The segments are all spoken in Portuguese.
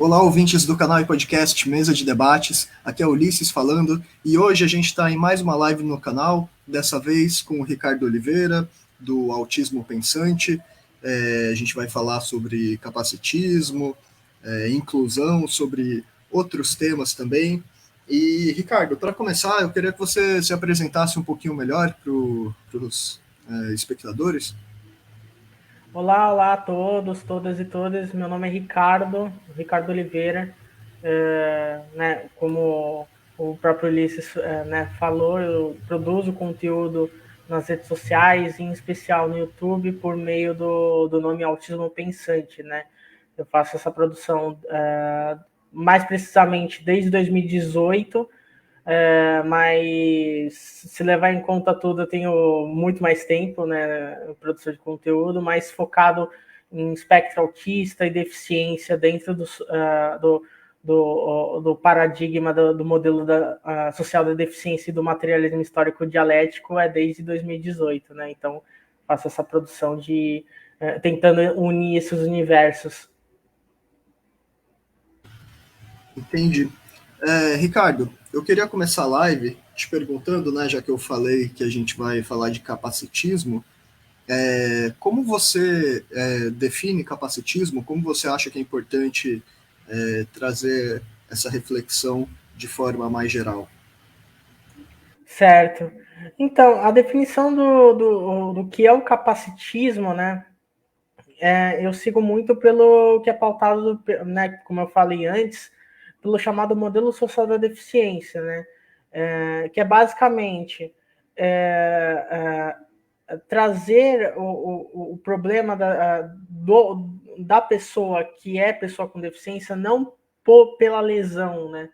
Olá, ouvintes do canal e podcast Mesa de Debates, aqui é o Ulisses falando, e hoje a gente está em mais uma live no canal, dessa vez com o Ricardo Oliveira, do Autismo Pensante. A gente vai falar sobre capacitismo, inclusão, sobre outros temas também. E, Ricardo, para começar, eu queria que você se apresentasse um pouquinho melhor para os espectadores. Olá a todos, todas e todas. Meu nome é Ricardo Oliveira. Como o próprio Ulisses falou, eu produzo conteúdo nas redes sociais, em especial no YouTube, por meio do nome Autismo Pensante. Né? Eu faço essa produção mais precisamente desde 2018. Mas se levar em conta tudo, eu tenho muito mais tempo, né, produção de conteúdo, mais focado em espectro autista e deficiência dentro do paradigma do modelo social da deficiência e do materialismo histórico dialético desde 2018, né? Então faço essa produção tentando unir esses universos. Entendi. Ricardo, eu queria começar a live te perguntando, né, já que eu falei que a gente vai falar de capacitismo, como você define capacitismo? Como você acha que é importante trazer essa reflexão de forma mais geral? Certo. Então, a definição do que é o capacitismo, né? Eu sigo muito pelo que é pautado, né, como eu falei antes, pelo chamado modelo social da deficiência, né? Que é basicamente é, trazer o problema da pessoa que é pessoa com deficiência não pela lesão, né?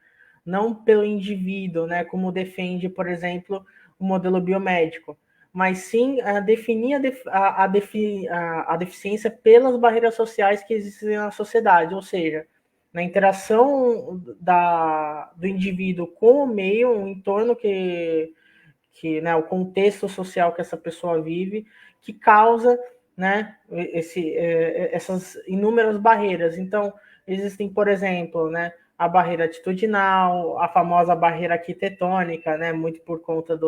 Não pelo indivíduo, né? Como defende, por exemplo, o modelo biomédico, mas sim definir a deficiência pelas barreiras sociais que existem na sociedade, ou seja, na interação do indivíduo com o meio, o entorno né, o contexto social que essa pessoa vive, que causa, né, essas inúmeras barreiras. Então, existem, por exemplo, né, a barreira atitudinal, a famosa barreira arquitetônica, né, muito por conta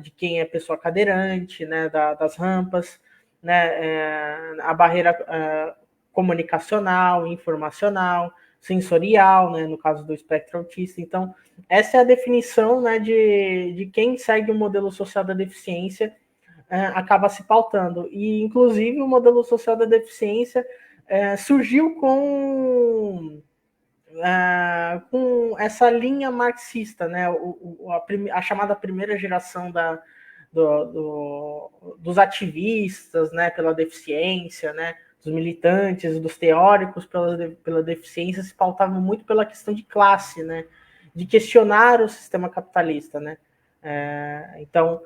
de quem é pessoa cadeirante, né, das rampas, né, a barreira comunicacional, informacional, sensorial, né, no caso do espectro autista. Então, essa é a definição, né, de quem segue o modelo social da deficiência acaba se pautando. E, inclusive, o modelo social da deficiência surgiu com essa linha marxista, né, a chamada primeira geração dos ativistas, né, pela deficiência, né, dos militantes, dos teóricos pela deficiência, se pautavam muito pela questão de classe, né, de questionar o sistema capitalista, né. Então,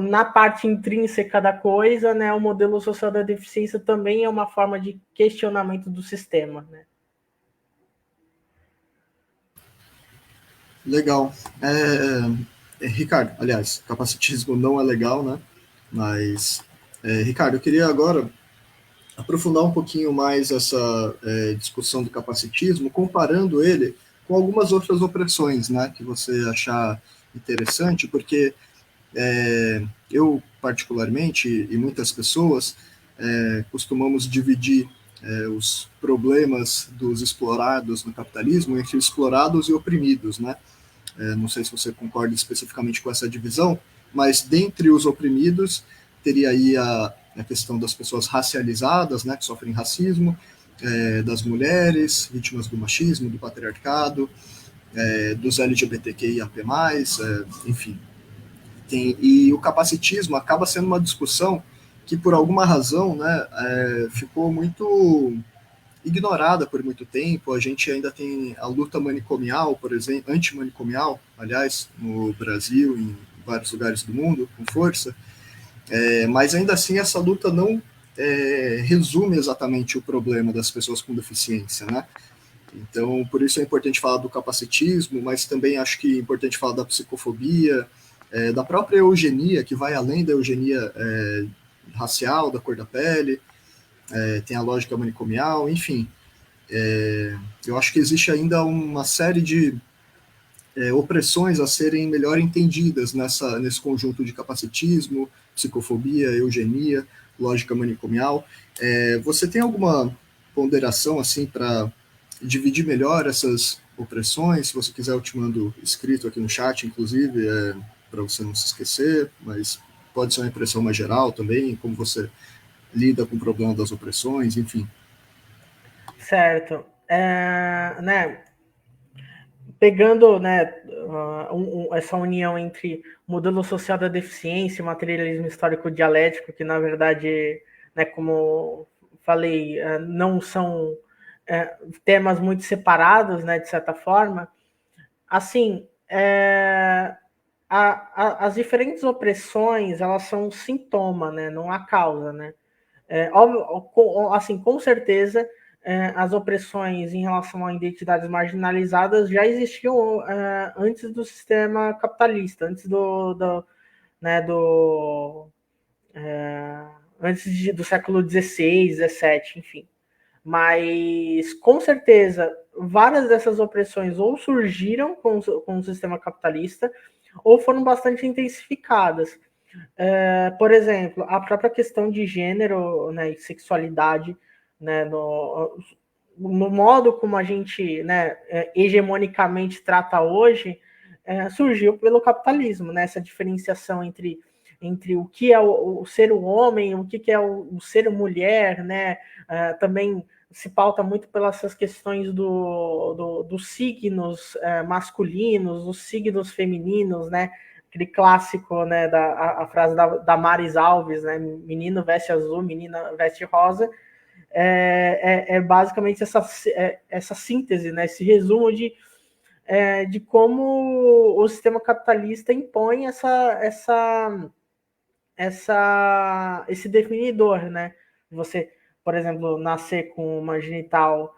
na parte intrínseca da coisa, né, o modelo social da deficiência também é uma forma de questionamento do sistema, né. Legal. Ricardo, aliás, capacitismo não é legal, né? Mas, Ricardo, eu queria agora aprofundar um pouquinho mais essa discussão do capacitismo, comparando ele com algumas outras opressões, né, que você achar interessante, porque eu, particularmente, e muitas pessoas, costumamos dividir os problemas dos explorados no capitalismo entre explorados e oprimidos, né? Não sei se você concorda especificamente com essa divisão, mas dentre os oprimidos teria aí a questão das pessoas racializadas, né, que sofrem racismo, das mulheres, vítimas do machismo, do patriarcado, dos LGBTQIAP+, enfim. E o capacitismo acaba sendo uma discussão que, por alguma razão, né, ficou muito ignorada por muito tempo. A gente ainda tem a luta manicomial, por exemplo, antimanicomial, aliás, no Brasil, em vários lugares do mundo, com força, mas ainda assim essa luta não resume exatamente o problema das pessoas com deficiência, né? Então, por isso é importante falar do capacitismo, mas também acho que é importante falar da psicofobia, da própria eugenia, que vai além da eugenia racial, da cor da pele, tem a lógica manicomial, enfim. Eu acho que existe ainda uma série de opressões a serem melhor entendidas nesse conjunto de capacitismo, psicofobia, eugenia, lógica manicomial. Você tem alguma ponderação assim para dividir melhor essas opressões? Se você quiser, eu te mando escrito aqui no chat, inclusive, para você não se esquecer, mas pode ser uma impressão mais geral também, como você lida com o problema das opressões, enfim. Certo. Né, pegando, né, essa união entre modelo social da deficiência e materialismo histórico dialético, que na verdade, né, como falei, não são temas muito separados, né, de certa forma, assim, as diferentes opressões, elas são um sintoma, né, não a causa, né. Óbvio, assim, com certeza, as opressões em relação a identidades marginalizadas já existiam antes do sistema capitalista, antes né, do século XVI, XVII, enfim. Mas, com certeza, várias dessas opressões ou surgiram com o sistema capitalista ou foram bastante intensificadas. Por exemplo, a própria questão de gênero, né, e sexualidade, né, no modo como a gente, né, hegemonicamente trata hoje, surgiu pelo capitalismo, né, essa diferenciação entre o que é o ser homem, o que é o ser mulher, né, também se pauta muito pelas questões dos signos masculinos, os signos femininos, né, aquele clássico, né, a frase da Maris Alves, né, menino veste azul, menina veste rosa, basicamente essa síntese, né, esse resumo de como o sistema capitalista impõe esse definidor, né, você, por exemplo, nascer com uma genital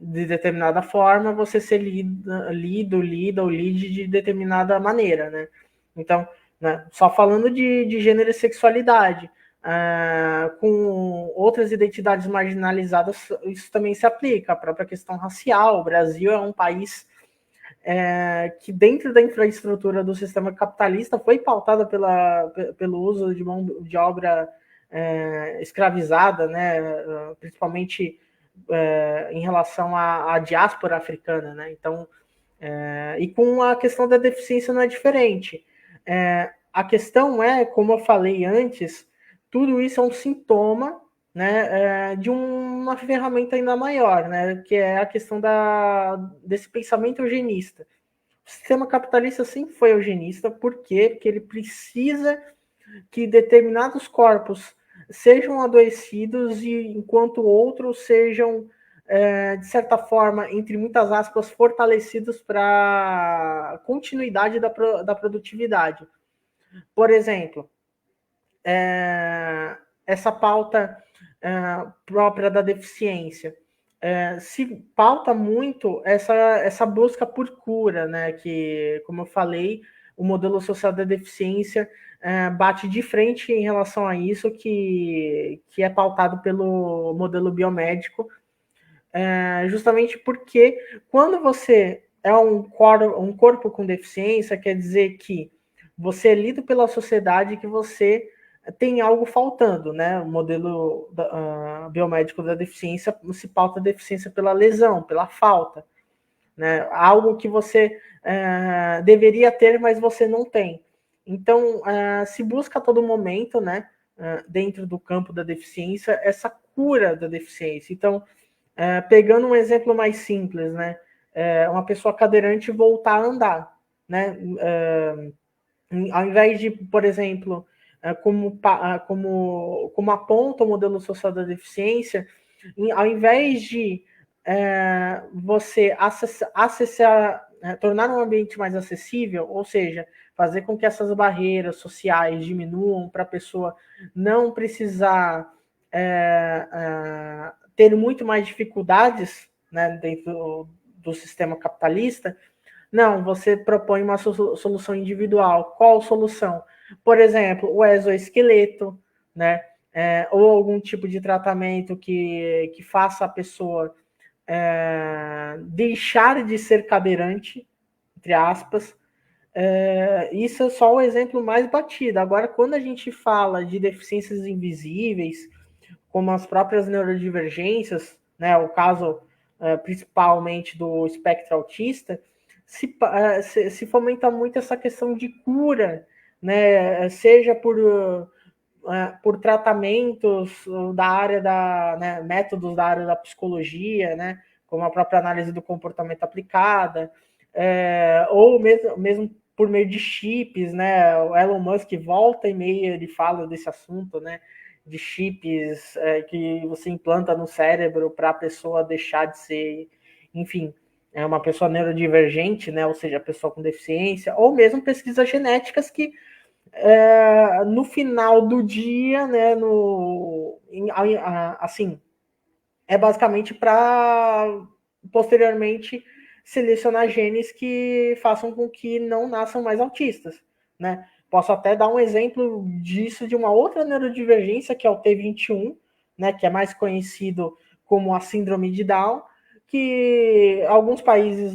de determinada forma, você ser lida ou lide de determinada maneira, né? Então, né, só falando de gênero e sexualidade, com outras identidades marginalizadas, isso também se aplica, a própria questão racial. O Brasil é um país que dentro da infraestrutura do sistema capitalista foi pautada pelo uso de mão de obra escravizada, né, principalmente em relação à diáspora africana, né? Então, e com a questão da deficiência não é diferente. A questão é, como eu falei antes, tudo isso é um sintoma, né, de uma ferramenta ainda maior, né, que é a questão desse pensamento eugenista. O sistema capitalista sempre foi eugenista, por quê? Porque ele precisa que determinados corpos sejam adoecidos e enquanto outros sejam, de certa forma, entre muitas aspas, fortalecidos para a continuidade da produtividade. Por exemplo, essa pauta própria da deficiência se pauta muito essa busca por cura, né? Que, como eu falei, o modelo social da deficiência bate de frente em relação a isso, que é pautado pelo modelo biomédico, justamente porque quando você é um corpo com deficiência, quer dizer que você é lido pela sociedade, que você tem algo faltando, né? O modelo biomédico da deficiência se pauta a deficiência pela lesão, pela falta, né? Algo que você deveria ter, mas você não tem. Então, se busca a todo momento, né, dentro do campo da deficiência, essa cura da deficiência. Então, pegando um exemplo mais simples, né, uma pessoa cadeirante voltar a andar, né, ao invés de, por exemplo, como aponta o modelo social da deficiência, ao invés de você acessar, tornar um ambiente mais acessível, ou seja, fazer com que essas barreiras sociais diminuam para a pessoa não precisar ter muito mais dificuldades, né, dentro do sistema capitalista. Não, você propõe uma solução individual. Qual solução? Por exemplo, o exoesqueleto, né? ou algum tipo de tratamento que faça a pessoa deixar de ser cadeirante, entre aspas. Isso é só o exemplo mais batido. Agora, quando a gente fala de deficiências invisíveis, como as próprias neurodivergências, né, o caso principalmente do espectro autista, se fomenta muito essa questão de cura, né, seja por tratamentos da área né, métodos da área da psicologia, né, como a própria análise do comportamento aplicada, ou mesmo por meio de chips, né? O Elon Musk volta e meia ele fala desse assunto, né? De chips que você implanta no cérebro para a pessoa deixar de ser, enfim, uma pessoa neurodivergente, né? Ou seja, pessoa com deficiência, ou mesmo pesquisas genéticas que no final do dia, né? Assim, é basicamente para posteriormente selecionar genes que façam com que não nasçam mais autistas, né? Posso até dar um exemplo disso de uma outra neurodivergência, que é o T21, né, que é mais conhecido como a síndrome de Down, que alguns países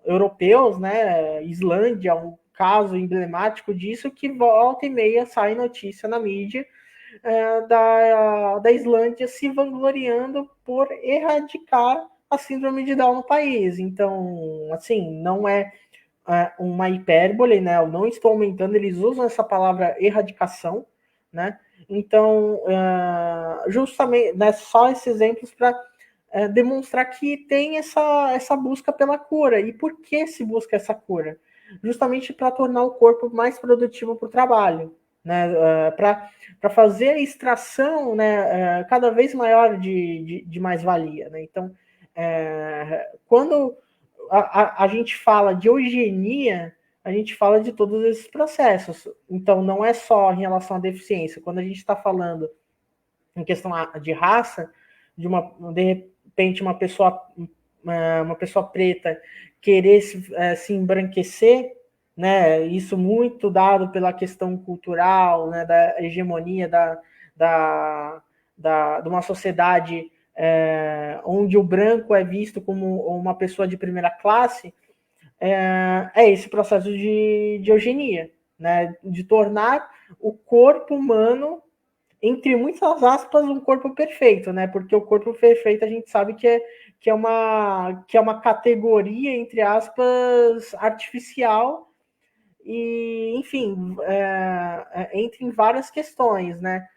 europeus, né, Islândia, é um caso emblemático disso, que volta e meia sai notícia na mídia da Islândia se vangloriando por erradicar a síndrome de Down no país. Então, assim, não é uma hipérbole, né? Eu não estou aumentando, eles usam essa palavra erradicação, né? Então, justamente, né, só esses exemplos para demonstrar que tem essa busca pela cura. E por que se busca essa cura? Justamente para tornar o corpo mais produtivo para o trabalho, né? Para fazer a extração, né, cada vez maior de mais-valia. Né? Então, quando a gente fala de eugenia, a gente fala de todos esses processos. Então, não é só em relação à deficiência. Quando a gente está falando em questão de raça, de repente uma pessoa preta querer se embranquecer, né? Isso muito dado pela questão cultural, né? Da hegemonia de uma sociedade onde o branco é visto como uma pessoa de primeira classe, esse processo de eugenia, né? De tornar o corpo humano, entre muitas aspas, um corpo perfeito, né? Porque o corpo perfeito a gente sabe que é uma categoria, entre aspas, artificial e, enfim, entra em várias questões, né?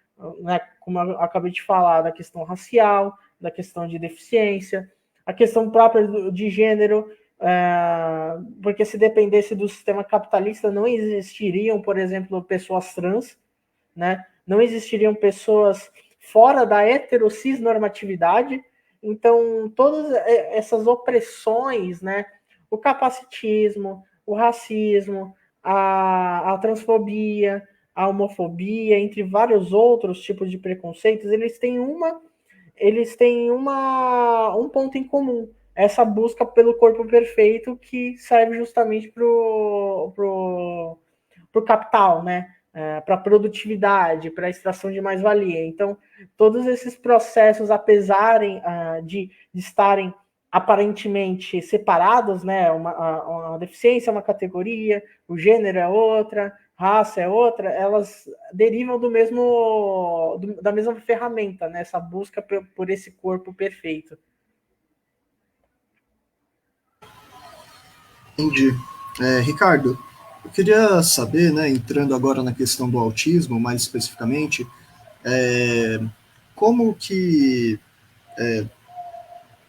Como eu acabei de falar, da questão racial, da questão de deficiência, a questão própria de gênero, porque se dependesse do sistema capitalista, não existiriam, por exemplo, pessoas trans, né? Não existiriam pessoas fora da heterocisnormatividade. Então, todas essas opressões, né? O capacitismo, o racismo, a transfobia, a homofobia, entre vários outros tipos de preconceitos, eles têm um ponto em comum. Essa busca pelo corpo perfeito que serve justamente para o capital, né? Para a produtividade, para a extração de mais-valia. Então, todos esses processos, apesar de estarem aparentemente separados, né? Uma deficiência é uma categoria, o gênero é outra, raça é outra, elas derivam da mesma ferramenta, né? Essa busca por esse corpo perfeito. Entendi. Ricardo, eu queria saber, né, entrando agora na questão do autismo, mais especificamente, como que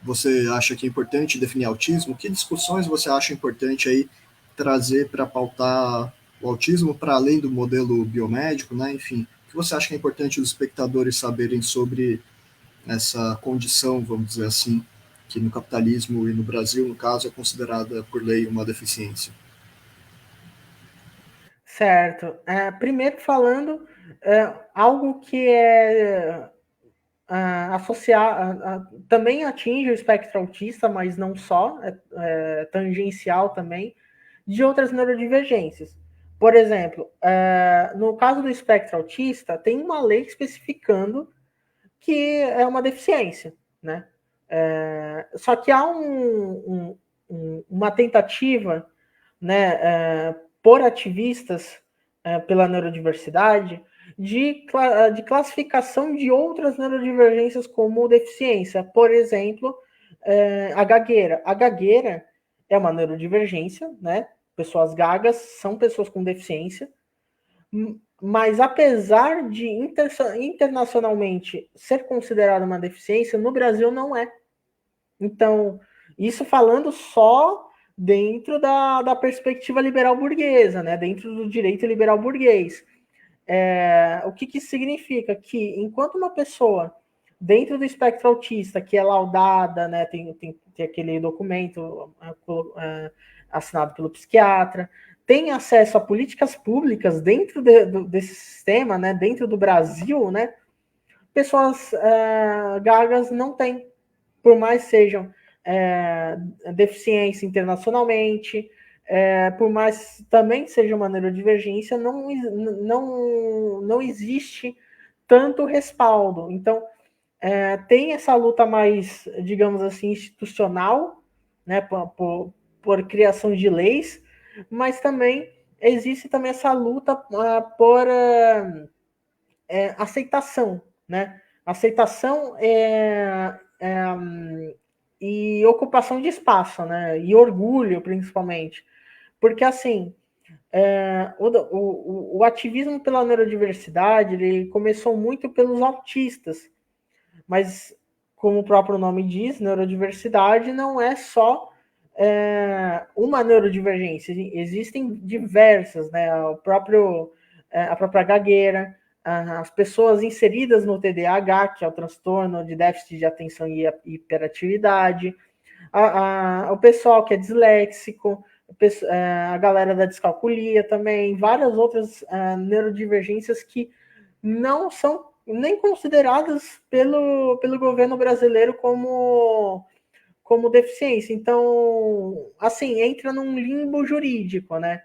você acha que é importante definir autismo? Que discussões você acha importante aí trazer para pautar o autismo para além do modelo biomédico, né? Enfim, o que você acha que é importante os espectadores saberem sobre essa condição, vamos dizer assim, que no capitalismo e no Brasil, no caso, é considerada por lei uma deficiência? Certo. Primeiro falando, algo que é associar, também atinge o espectro autista, mas não só, tangencial também, de outras neurodivergências. Por exemplo, no caso do espectro autista, tem uma lei especificando que é uma deficiência, né? Só que há uma tentativa, né, por ativistas pela neurodiversidade de classificação de outras neurodivergências como deficiência. Por exemplo, a gagueira. A gagueira é uma neurodivergência, né? Pessoas gagas são pessoas com deficiência, mas apesar de internacionalmente ser considerada uma deficiência, no Brasil não é. Então, isso falando só dentro da perspectiva liberal burguesa, né? Dentro do direito liberal burguês. O que isso significa? Que enquanto uma pessoa dentro do espectro autista, que é laudada, né, tem aquele documento assinado pelo psiquiatra, tem acesso a políticas públicas dentro desse sistema, né, dentro do Brasil, né, pessoas gagas não têm, por mais sejam deficiência internacionalmente, por mais também seja uma neurodivergência, não existe tanto respaldo. Então, tem essa luta mais, digamos assim, institucional, né, por criação de leis, mas também existe também essa luta por aceitação, né? Aceitação e ocupação de espaço, né? E orgulho, principalmente. Porque, assim, o ativismo pela neurodiversidade ele começou muito pelos autistas, mas, como o próprio nome diz, neurodiversidade não é só uma neurodivergência, existem diversas, né? A própria gagueira, as pessoas inseridas no TDAH, que é o transtorno de déficit de atenção e hiperatividade, o pessoal que é disléxico, a galera da descalculia também, várias outras neurodivergências que não são nem consideradas pelo governo brasileiro como deficiência. Então, assim, entra num limbo jurídico, né?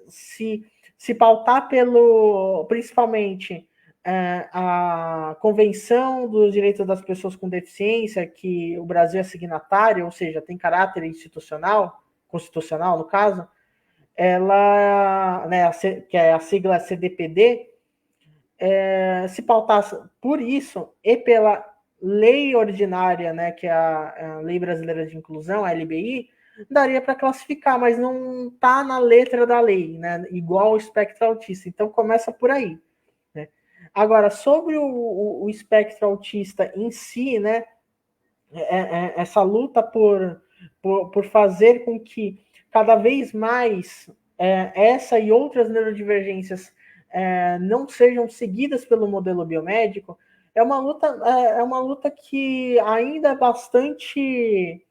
Se pautar principalmente a Convenção dos Direitos das Pessoas com Deficiência, que o Brasil é signatário, ou seja, tem caráter constitucional no caso, ela, né, que é a sigla CDPD, se pautasse por isso e pela lei ordinária, né, que é a Lei Brasileira de Inclusão, a LBI, daria para classificar, mas não está na letra da lei, né, igual o espectro autista. Então começa por aí. Né? Agora, sobre o espectro autista em si, né, essa luta por fazer com que cada vez mais essa e outras neurodivergências não sejam seguidas pelo modelo biomédico, é uma luta que ainda é bastante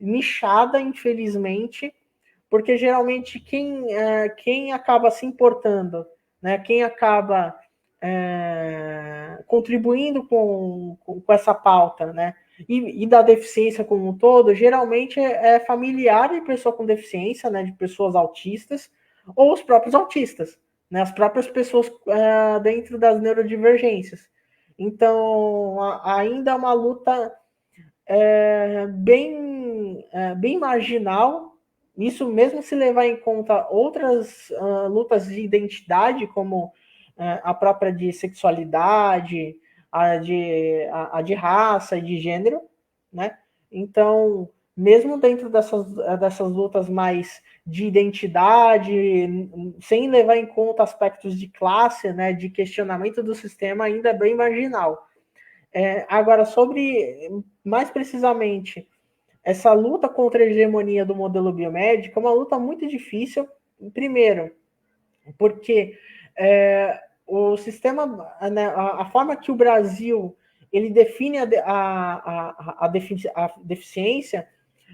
nichada, infelizmente, porque geralmente quem acaba se importando, né, quem acaba contribuindo com essa pauta, né, e da deficiência como um todo, geralmente é familiar de pessoa com deficiência, né, de pessoas autistas, ou os próprios autistas, né, as próprias pessoas dentro das neurodivergências. Então, ainda é uma luta bem marginal, isso mesmo se levar em conta outras lutas de identidade, como a própria de sexualidade, a de raça e de gênero, né? Então, mesmo dentro dessas lutas mais de identidade, sem levar em conta aspectos de classe, né, de questionamento do sistema, ainda é bem marginal. Agora, sobre, mais precisamente, essa luta contra a hegemonia do modelo biomédico é uma luta muito difícil, primeiro, porque o sistema, né, a forma que o Brasil ele define a deficiência,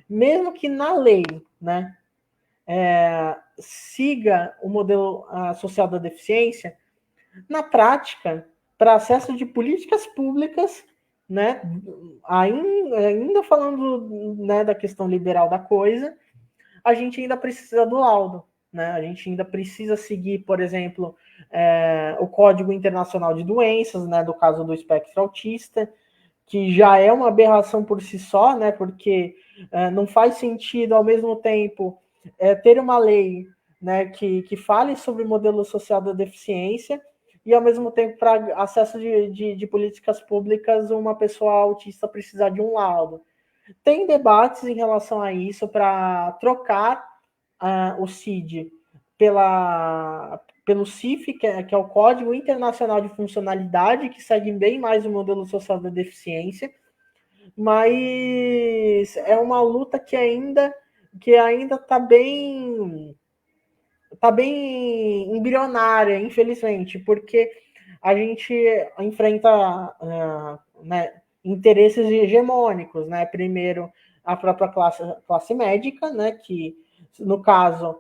mesmo que na lei, né, siga o modelo social da deficiência, na prática, para acesso de políticas públicas, né, ainda falando, né, da questão liberal da coisa, a gente ainda precisa do laudo. né? A gente ainda precisa seguir, por exemplo, o Código Internacional de Doenças, né, do caso do espectro autista, que já é uma aberração por si só, né, porque não faz sentido, ao mesmo tempo, ter uma lei, né, que fale sobre o modelo social da deficiência e, ao mesmo tempo, para acesso de políticas públicas, uma pessoa autista precisar de um laudo. Tem debates em relação a isso para trocar o CID pelo CIF, que é o Código Internacional de Funcionalidade, que segue bem mais o modelo social da deficiência, mas é uma luta que ainda está bem embrionária, infelizmente, porque a gente enfrenta né, interesses hegemônicos, né? Primeiro, a própria classe médica, né? Que, no caso,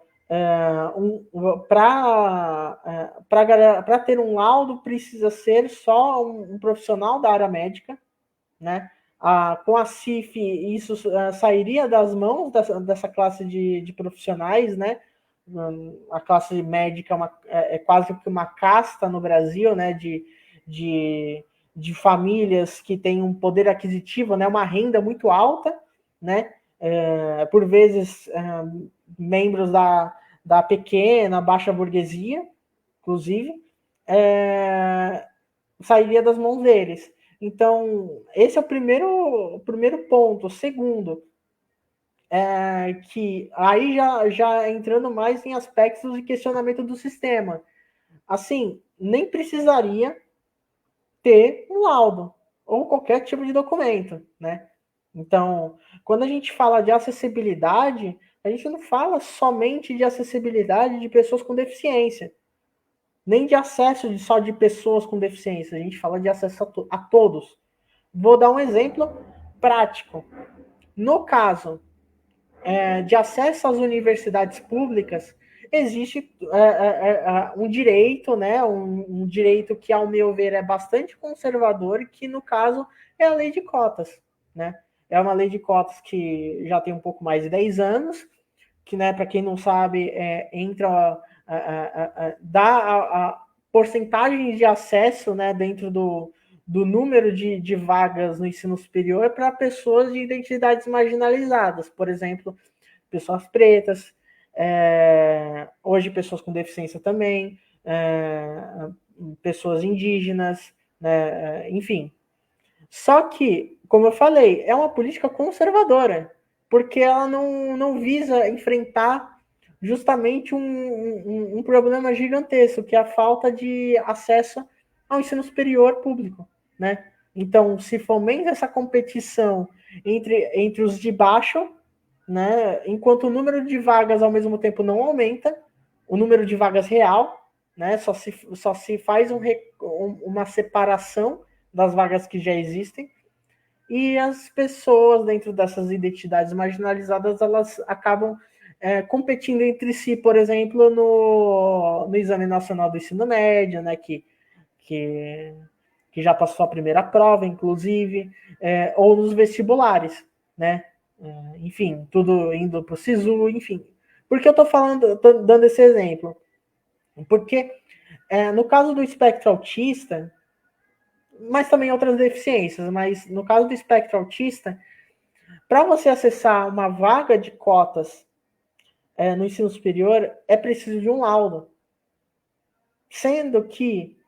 para ter um laudo precisa ser só um profissional da área médica, né? Com a CIF, isso sairia das mãos dessa classe de profissionais, né? A classe médica é quase que uma casta no Brasil, né? De famílias que têm um poder aquisitivo, né? Uma renda muito alta, né? Por vezes, membros da pequena, baixa burguesia, inclusive, sairia das mãos deles. Então, esse é o primeiro ponto. O segundo, que aí já entrando mais em aspectos de questionamento do sistema. Assim, nem precisaria ter um laudo ou qualquer tipo de documento, né? Então, quando a gente fala de acessibilidade, a gente não fala somente de acessibilidade de pessoas com deficiência, nem de acesso só de pessoas com deficiência, a gente fala de acesso a todos. Vou dar um exemplo prático. No caso de acesso às universidades públicas, existe um direito, né, um direito que, ao meu ver, é bastante conservador, que, no caso, é a lei de cotas, né? É uma lei de cotas que já tem um pouco mais de 10 anos, que, né, para quem não sabe, entra dá a porcentagem de acesso, né, dentro do número de vagas no ensino superior para pessoas de identidades marginalizadas, por exemplo, pessoas pretas, hoje pessoas com deficiência também, pessoas indígenas, né, enfim. Só que, como eu falei, é uma política conservadora, porque ela não visa enfrentar justamente um problema gigantesco, que é a falta de acesso ao ensino superior público, né? Então, se fomenta essa competição entre os de baixo, né? Enquanto o número de vagas ao mesmo tempo não aumenta, o número de vagas real, né? Só se faz uma separação das vagas que já existem, e as pessoas dentro dessas identidades marginalizadas, elas acabam competindo entre si, por exemplo, no Exame Nacional do Ensino Médio, né, que já passou a primeira prova, inclusive, ou nos vestibulares, né, enfim, tudo indo para o SISU, enfim. Por que eu estou dando esse exemplo? Porque no caso do espectro autista, mas também outras deficiências, mas no caso do espectro autista, para você acessar uma vaga de cotas no ensino superior, é preciso de um laudo. Sendo que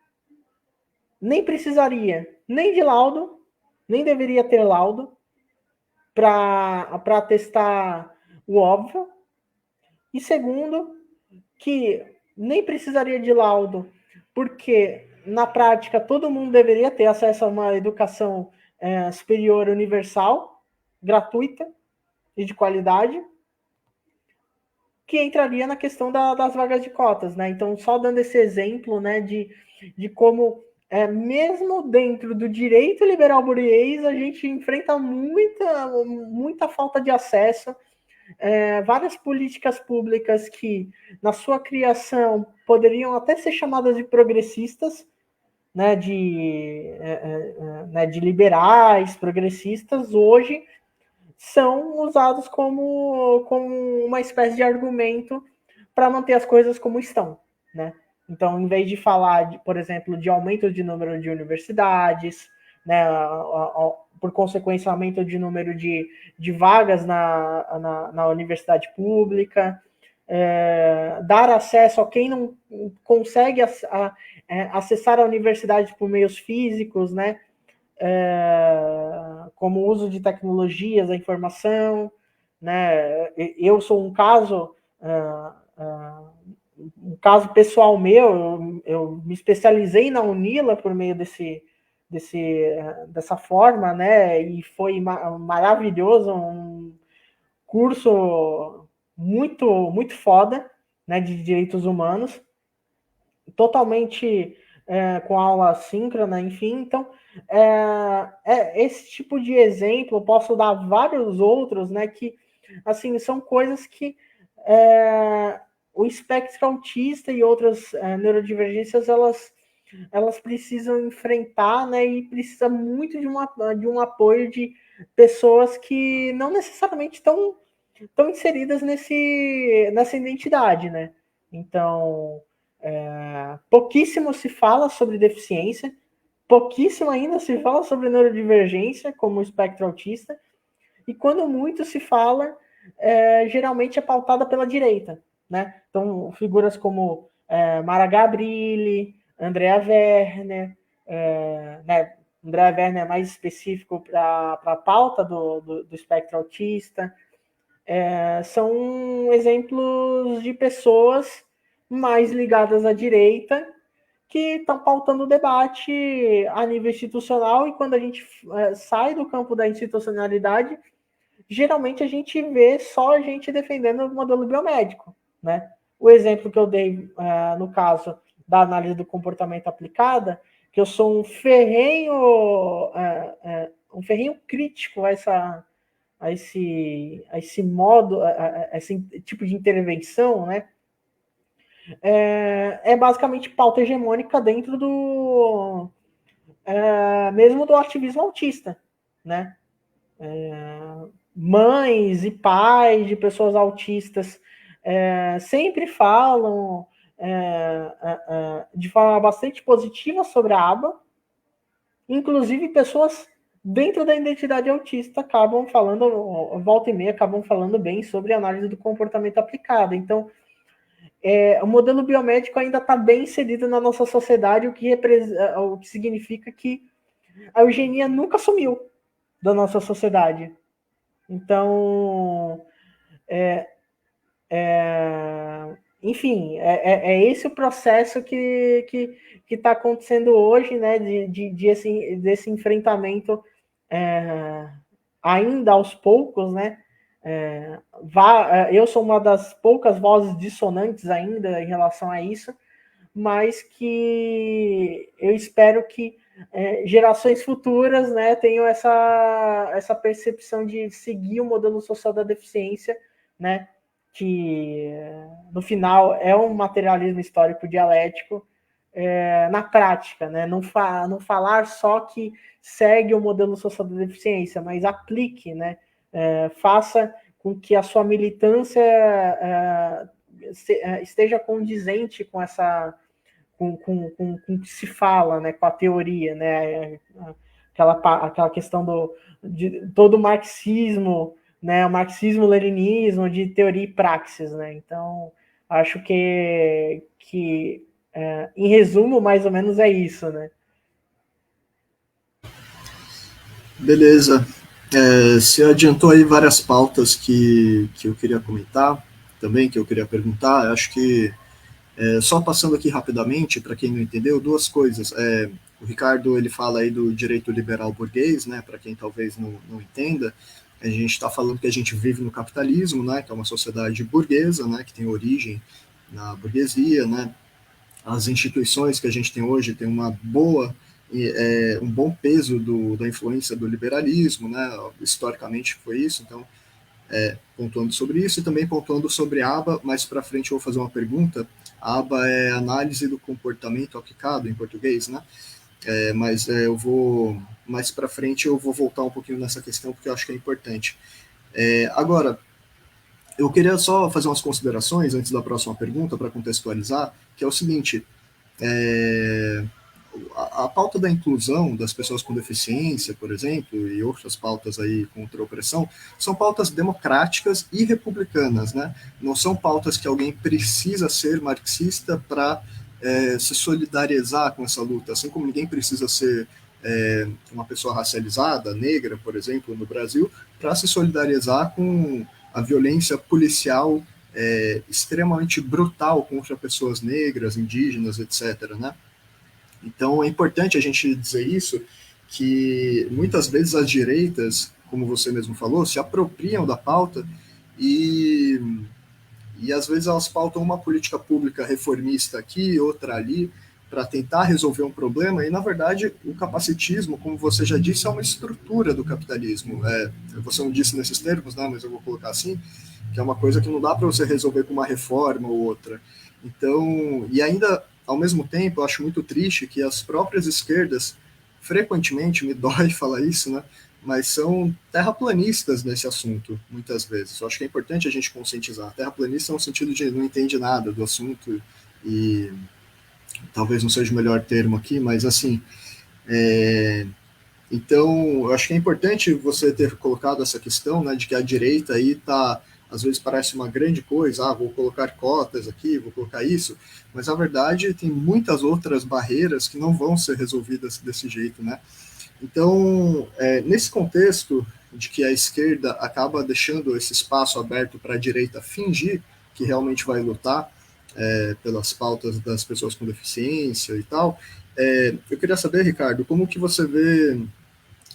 nem precisaria nem de laudo, nem deveria ter laudo para atestar o óbvio. E segundo, que nem precisaria de laudo, porque na prática todo mundo deveria ter acesso a uma educação superior universal, gratuita e de qualidade, que entraria na questão das vagas de cotas, né? Então, só dando esse exemplo, né, de como, mesmo dentro do direito liberal burguês, a gente enfrenta muita falta de acesso, várias políticas públicas que, na sua criação, poderiam até ser chamadas de progressistas, né, de liberais, progressistas, hoje são usados como uma espécie de argumento para manter as coisas como estão, né? Então, em vez de falar, por exemplo, de aumento de número de universidades, né, por consequência, aumento de número de vagas na universidade pública, dar acesso a quem não consegue acessar a universidade por meios físicos, né, como o uso de tecnologias da informação, né? Eu sou um caso pessoal meu, eu me especializei na Unila por meio dessa forma, né? E foi maravilhoso, um curso muito foda, né? De direitos humanos, totalmente com aula síncrona, enfim. Então, esse tipo de exemplo, eu posso dar vários outros, né? Que, assim, são coisas que o espectro autista e outras neurodivergências, elas precisam enfrentar, né? E precisa muito de um apoio de pessoas que não necessariamente estão inseridas nessa identidade, né? Então, pouquíssimo se fala sobre deficiência, pouquíssimo ainda se fala sobre neurodivergência, como o espectro autista, e quando muito se fala, geralmente é pautada pela direita, né? Então, figuras como Mara Gabrilli, Andrea Werner, né? Andrea Werner é mais específico para a pauta do espectro autista, são exemplos de pessoas mais ligadas à direita que estão pautando o debate a nível institucional, e quando a gente sai do campo da institucionalidade, geralmente a gente vê só a gente defendendo o modelo biomédico, né? O exemplo que eu dei no caso da análise do comportamento aplicada, que eu sou um ferrenho crítico a esse modo, a esse tipo de intervenção, né? Basicamente pauta hegemônica dentro mesmo do ativismo autista, né? Mães e pais de pessoas autistas sempre falam de forma bastante positiva sobre a aba, inclusive pessoas dentro da identidade autista acabam falando, volta e meia, acabam falando bem sobre a análise do comportamento aplicado. Então, o modelo biomédico ainda está bem inserido na nossa sociedade, o que significa que a eugenia nunca sumiu da nossa sociedade. Então, enfim, esse o processo que está acontecendo hoje, né, desse enfrentamento ainda aos poucos, né? Eu sou uma das poucas vozes dissonantes ainda em relação a isso, mas que eu espero que gerações futuras, né, tenham essa percepção de seguir o modelo social da deficiência, né, que no final é um materialismo histórico dialético na prática, né, não falar só que segue o modelo social da deficiência, mas aplique, né, faça com que a sua militância esteja condizente com essa com o que se fala, né, com a teoria, né, aquela questão de todo o marxismo, né, o marxismo-leninismo de teoria e praxis, né, então acho que em resumo, mais ou menos é isso, né. Beleza. Você adiantou aí várias pautas que eu queria comentar também, que eu queria perguntar. Acho que, só passando aqui rapidamente, para quem não entendeu, duas coisas. O Ricardo ele fala aí do direito liberal burguês, né, para quem talvez não entenda. A gente está falando que a gente vive no capitalismo, né, que é uma sociedade burguesa, né, que tem origem na burguesia, né. As instituições que a gente tem hoje têm um bom peso da influência do liberalismo, né? Historicamente foi isso, então pontuando sobre isso e também pontuando sobre a aba. Mais para frente eu vou fazer uma pergunta. A aba é análise do comportamento aplicado em português, né? Mas eu vou mais para frente eu vou voltar um pouquinho nessa questão porque eu acho que é importante. Agora, Eu queria só fazer umas considerações antes da próxima pergunta, para contextualizar, que é o seguinte, é, a pauta da inclusão das pessoas com deficiência, por exemplo, e outras pautas aí contra a opressão, são pautas democráticas e republicanas, né? Não são pautas que alguém precisa ser marxista para se solidarizar com essa luta, assim como ninguém precisa ser uma pessoa racializada, negra, por exemplo, no Brasil, para se solidarizar com a violência policial extremamente brutal contra pessoas negras, indígenas, etc., né? Então é importante a gente dizer isso, que muitas vezes as direitas, como você mesmo falou, se apropriam da pauta e, e às vezes elas pautam uma política pública reformista aqui, outra ali, para tentar resolver um problema, e na verdade o capacitismo, como você já disse, é uma estrutura do capitalismo. Você não disse nesses termos, né, mas eu vou colocar assim, que é uma coisa que não dá para você resolver com uma reforma ou outra. Então, e ainda, ao mesmo tempo, eu acho muito triste que as próprias esquerdas, frequentemente, me dói falar isso, né, mas são terraplanistas nesse assunto, muitas vezes. Eu acho que é importante a gente conscientizar. Terraplanista no sentido de não entende nada do assunto e talvez não seja o melhor termo aqui, mas assim, então, eu acho que é importante você ter colocado essa questão, né, de que a direita aí tá, às vezes parece uma grande coisa, vou colocar cotas aqui, vou colocar isso, mas na verdade tem muitas outras barreiras que não vão ser resolvidas desse jeito, né? Então, nesse contexto de que a esquerda acaba deixando esse espaço aberto para a direita fingir que realmente vai lutar pelas pautas das pessoas com deficiência e tal, eu queria saber, Ricardo, como que você vê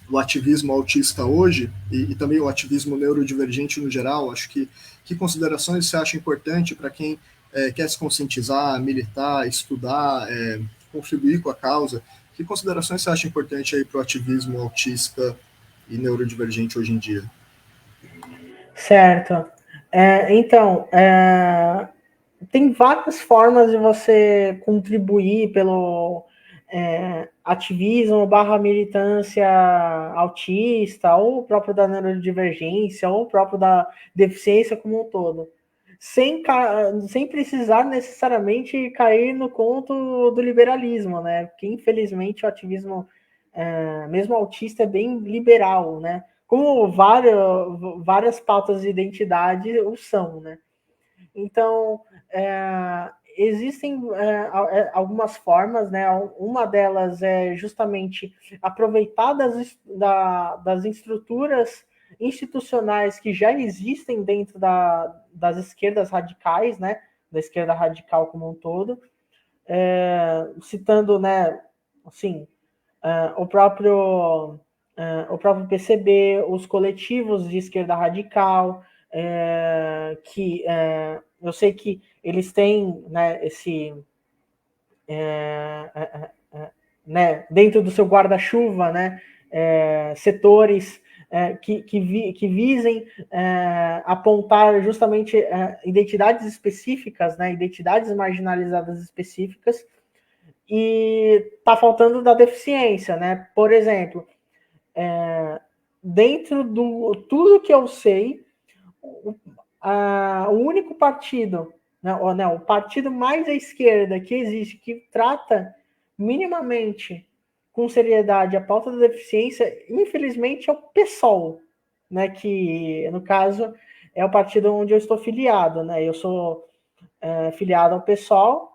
o ativismo autista hoje e também o ativismo neurodivergente no geral? Acho que considerações você acha importante para quem quer se conscientizar, militar, estudar, contribuir com a causa? Que considerações você acha importante aí para o ativismo autista e neurodivergente hoje em dia? Certo. Então, tem várias formas de você contribuir pelo ativismo barra militância autista, ou o próprio da neurodivergência, ou o próprio da deficiência como um todo. Sem precisar necessariamente cair no conto do liberalismo, né? Porque, infelizmente, o ativismo, mesmo autista, é bem liberal, né? Como várias pautas de identidade o são, né? Então, existem algumas formas, né? Uma delas é justamente aproveitar das estruturas institucionais que já existem dentro das esquerdas radicais, né? Da esquerda radical como um todo, citando, né? Assim, o próprio PCB, os coletivos de esquerda radical, que eu sei que eles têm, né, esse né, dentro do seu guarda-chuva, né, setores que visem apontar justamente identidades específicas, né, identidades marginalizadas específicas, e está faltando da deficiência, né? Por exemplo, dentro do tudo que eu sei, o único partido, né, o partido mais à esquerda que existe, que trata minimamente com seriedade a pauta da deficiência, infelizmente, é o PSOL, né, que, no caso, é o partido onde eu estou filiado. Né? Eu sou filiado ao PSOL,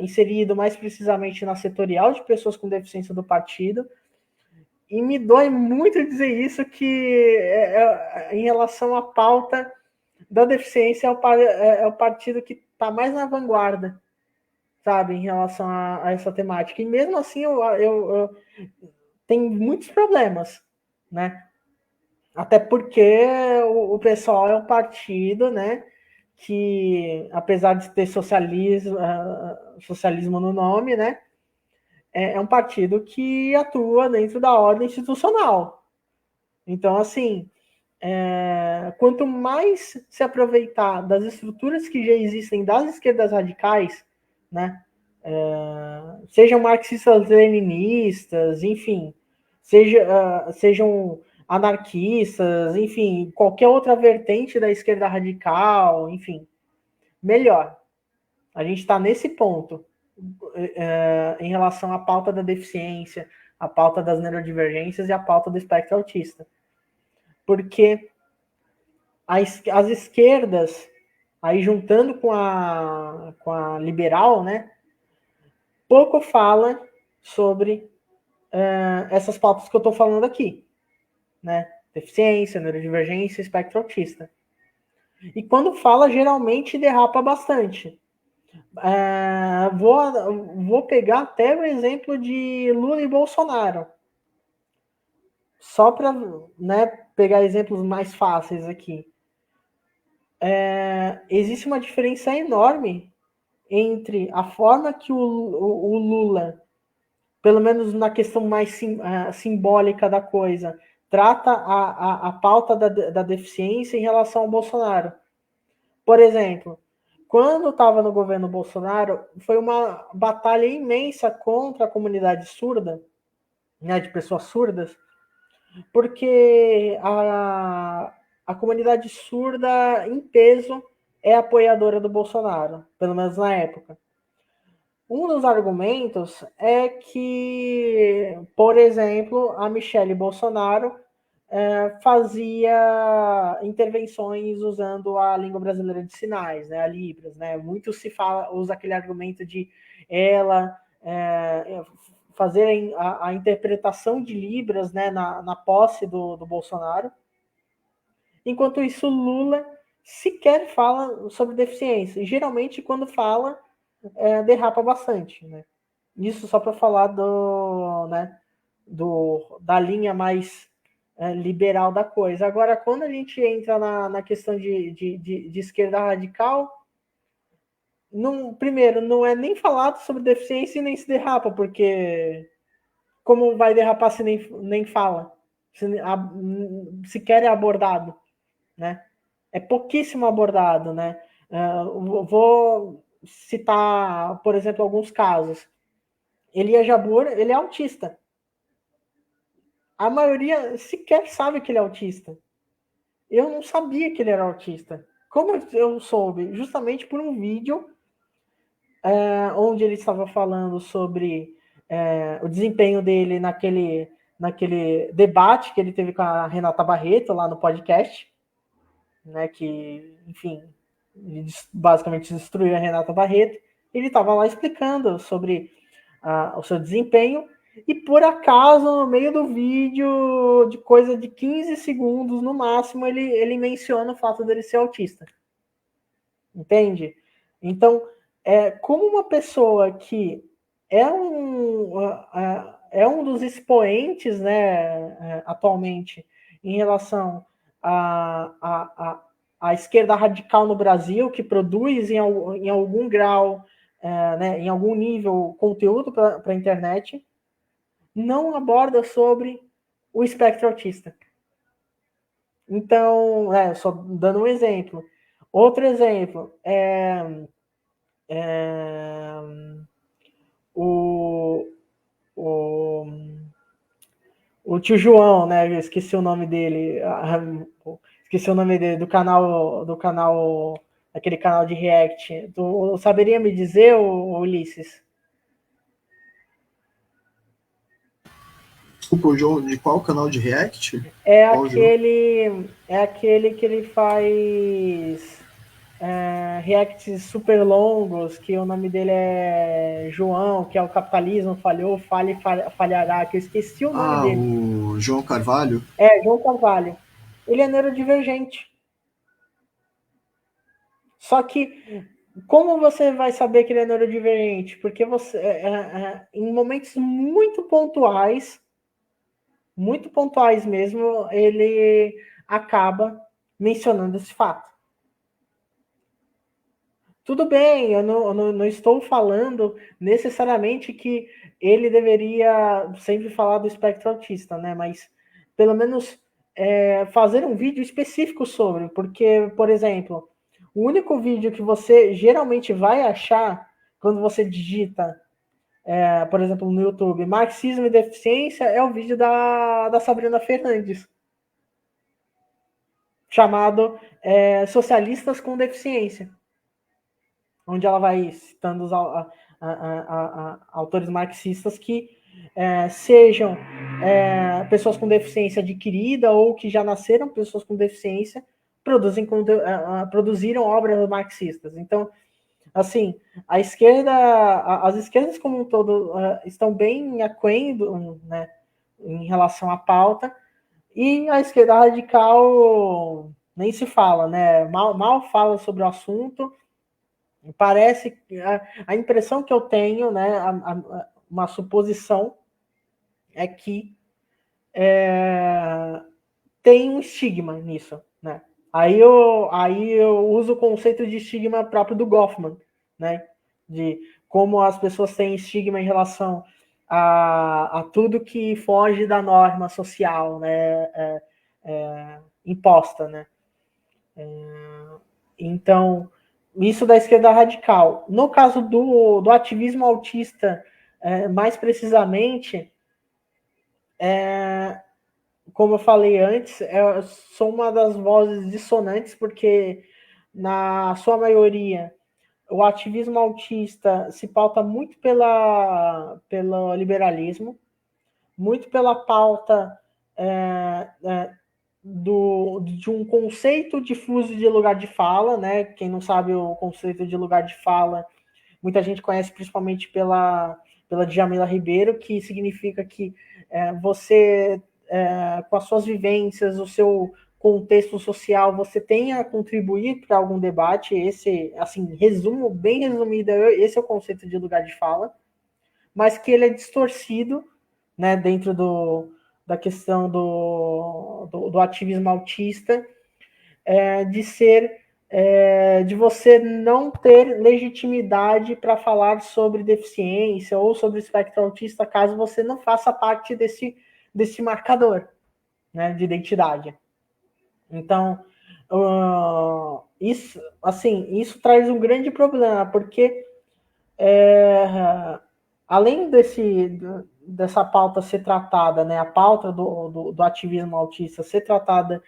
inserido mais precisamente na setorial de pessoas com deficiência do partido, e me dói muito dizer isso, que em relação à pauta da deficiência é o partido que está mais na vanguarda, sabe, em relação a essa temática. E mesmo assim eu tenho muitos problemas, né? Até porque o pessoal é um partido, né, que apesar de ter socialismo no nome, né, é um partido que atua dentro da ordem institucional. Então, assim, quanto mais se aproveitar das estruturas que já existem das esquerdas radicais, né, sejam marxistas-leninistas, enfim, sejam anarquistas, enfim, qualquer outra vertente da esquerda radical, enfim, melhor. A gente está nesse ponto em relação à pauta da deficiência, a pauta das neurodivergências e a pauta do espectro autista. Porque as esquerdas, aí juntando com a liberal, né, pouco fala sobre essas pautas que eu estou falando aqui, né? Deficiência, neurodivergência, espectro autista. E quando fala, geralmente derrapa bastante. Vou pegar até o exemplo de Lula e Bolsonaro. Só para, né, pegar exemplos mais fáceis aqui. Existe uma diferença enorme entre a forma que o Lula, pelo menos na questão mais simbólica da coisa, trata a pauta da deficiência em relação ao Bolsonaro. Por exemplo, quando estava no governo Bolsonaro, foi uma batalha imensa contra a comunidade surda, né, de pessoas surdas, porque a comunidade surda, em peso, é apoiadora do Bolsonaro, pelo menos na época. Um dos argumentos é que, por exemplo, a Michelle Bolsonaro fazia intervenções usando a língua brasileira de sinais, né, a Libras, né? Muito se usa aquele argumento de ela fazer a interpretação de Libras, né, na posse do Bolsonaro. Enquanto isso, Lula sequer fala sobre deficiência. E geralmente, quando fala, derrapa bastante, né? Isso só para falar né, da linha mais liberal da coisa. Agora, quando a gente entra na questão de esquerda radical, primeiro, não é nem falado sobre deficiência e nem se derrapa, porque como vai derrapar se nem fala? Sequer é abordado, né? É pouquíssimo abordado, né? Vou citar, por exemplo, alguns casos. Elia Jabbour, ele é autista. A maioria sequer sabe que ele é autista. Eu não sabia que ele era autista. Como eu soube? Justamente por um vídeo onde ele estava falando sobre o desempenho dele naquele debate que ele teve com a Renata Barreto lá no podcast, né, que, enfim, ele basicamente destruiu a Renata Barreto. Ele estava lá explicando sobre o seu desempenho e, por acaso, no meio do vídeo, de coisa de 15 segundos no máximo, ele menciona o fato dele ser autista. Entende? Então, como uma pessoa que é um dos expoentes, né, atualmente, em relação à esquerda radical no Brasil, que produz em algum grau, né, em algum nível, conteúdo para a internet, não aborda sobre o espectro autista. Então, só dando um exemplo. Outro exemplo o tio João, né? Eu esqueci o nome dele. Esqueci o nome dele, do canal, aquele canal de React. Saberia me dizer, Ulisses? Desculpa, o João, de qual canal de React? É aquele que ele faz reacts super longos, que o nome dele é João, que é o capitalismo falhou, falhará, que eu esqueci o nome dele. O João Carvalho? João Carvalho. Ele é neurodivergente. Só que, como você vai saber que ele é neurodivergente? Porque você, em momentos muito pontuais mesmo, ele acaba mencionando esse fato. Tudo bem, eu não estou falando necessariamente que ele deveria sempre falar do espectro autista, né? Mas, pelo menos, fazer um vídeo específico sobre, porque, por exemplo, o único vídeo que você geralmente vai achar quando você digita, por exemplo, no YouTube, marxismo e deficiência, é o vídeo da Sabrina Fernandes. chamado Socialistas com Deficiência, onde ela vai citando os autores marxistas que sejam pessoas com deficiência adquirida ou que já nasceram pessoas com deficiência, produziram obras marxistas. Então, assim, a esquerda, as esquerdas como um todo estão bem aquém né, em relação à pauta, e a esquerda radical nem se fala, né? Mal fala sobre o assunto. Parece a impressão que eu tenho, né? Uma suposição é que tem um estigma nisso, né? Aí eu uso o conceito de estigma próprio do Goffman, né? De como as pessoas têm estigma em relação a tudo que foge da norma social, né? Imposta, né? Então, isso da esquerda radical. No caso do ativismo autista, mais precisamente, como eu falei antes, eu sou uma das vozes dissonantes, porque, na sua maioria, o ativismo autista se pauta muito pelo liberalismo, muito pela pauta de um conceito difuso de lugar de fala, né? Quem não sabe o conceito de lugar de fala, muita gente conhece principalmente pela Djamila Ribeiro, que significa que você, com as suas vivências, o seu contexto social, você tem a contribuir para algum debate. Esse, assim, bem resumido, esse é o conceito de lugar de fala, mas que ele é distorcido, né, dentro da questão do ativismo autista, de você não ter legitimidade para falar sobre deficiência ou sobre espectro autista, caso você não faça parte desse marcador, né, de identidade. Então, isso traz um grande problema, porque além dessa pauta ser tratada, né, a pauta do ativismo autista ser tratada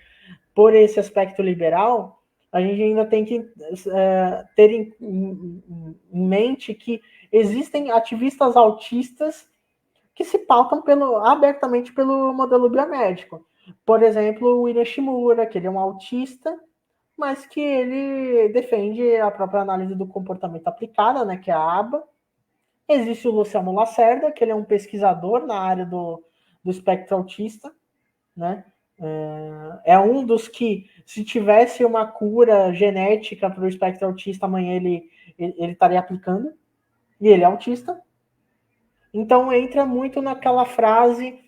por esse aspecto liberal, a gente ainda tem que ter em mente que existem ativistas autistas que se pautam abertamente pelo modelo biomédico. Por exemplo, o William Shimura, que ele é um autista, mas que ele defende a própria análise do comportamento aplicada, né, que é a ABA. Existe o Luciano Lacerda, que ele é um pesquisador na área do espectro autista, né? É um dos que, se tivesse uma cura genética para o espectro autista, amanhã ele estaria aplicando, e ele é autista. Então entra muito naquela frase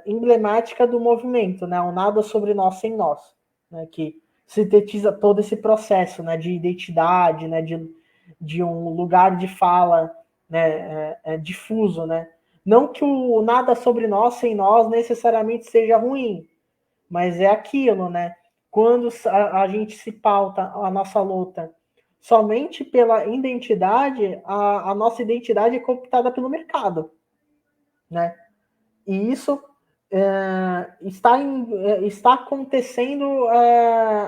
emblemática do movimento, né? O nada sobre nós sem nós, né? Que sintetiza todo esse processo, né? De identidade, né? De um lugar de fala, né? Difuso, né? Não que o nada sobre nós sem nós necessariamente seja ruim, mas é aquilo, né? Quando a gente se pauta a nossa luta somente pela identidade, a nossa identidade é cooptada pelo mercado, né? E isso está acontecendo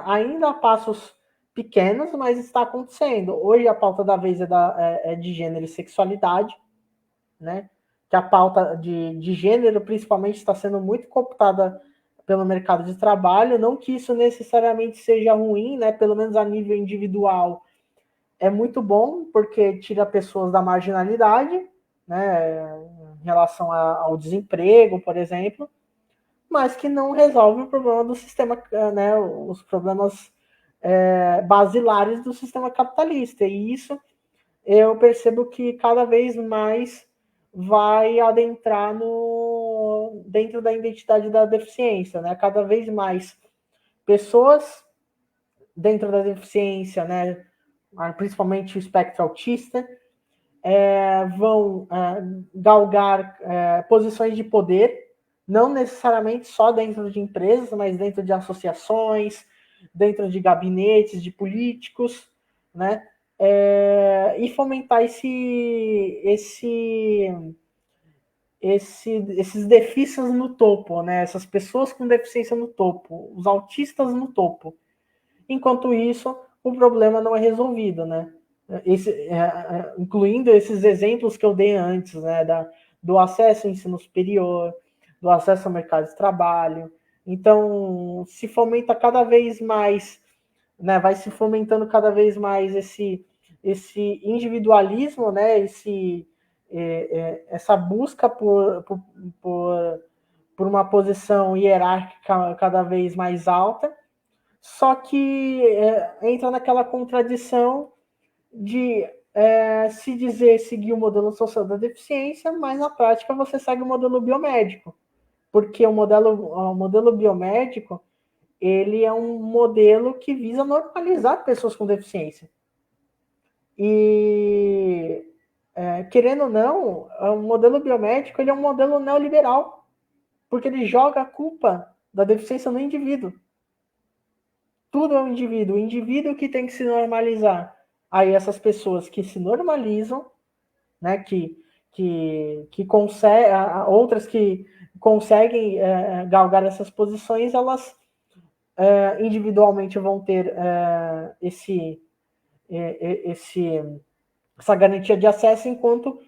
ainda a passos pequenos, mas está acontecendo. Hoje a pauta da vez é de gênero e sexualidade, né? Que a pauta de gênero, principalmente, está sendo muito cooptada pelo mercado de trabalho. Não que isso necessariamente seja ruim, né? Pelo menos a nível individual é muito bom, porque tira pessoas da marginalidade, né? Em relação ao desemprego, por exemplo, mas que não resolve o problema do sistema, né? Os problemas basilares do sistema capitalista. E isso eu percebo que cada vez mais vai adentrar dentro da identidade da deficiência, né? Cada vez mais pessoas dentro da deficiência, né? Principalmente o espectro autista, vão galgar posições de poder, não necessariamente só dentro de empresas, mas dentro de associações, dentro de gabinetes de políticos, né? E fomentar esses deficientes no topo, né? Essas pessoas com deficiência no topo, os autistas no topo. Enquanto isso, o problema não é resolvido, né? Incluindo esses exemplos que eu dei antes, né? Do acesso ao ensino superior, do acesso ao mercado de trabalho. Então, se fomenta cada vez mais, né? Vai se fomentando cada vez mais esse individualismo, né? Essa busca por uma posição hierárquica cada vez mais alta, só que entra naquela contradição de se dizer seguir o modelo social da deficiência, mas na prática você segue o modelo biomédico, porque o modelo biomédico ele é um modelo que visa normalizar pessoas com deficiência. E querendo ou não, o modelo biomédico ele é um modelo neoliberal, porque ele joga a culpa da deficiência no indivíduo. Tudo é um indivíduo, o indivíduo que tem que se normalizar. Aí essas pessoas que se normalizam, né, que conseguem, outras que conseguem galgar essas posições, elas individualmente vão ter essa garantia de acesso, enquanto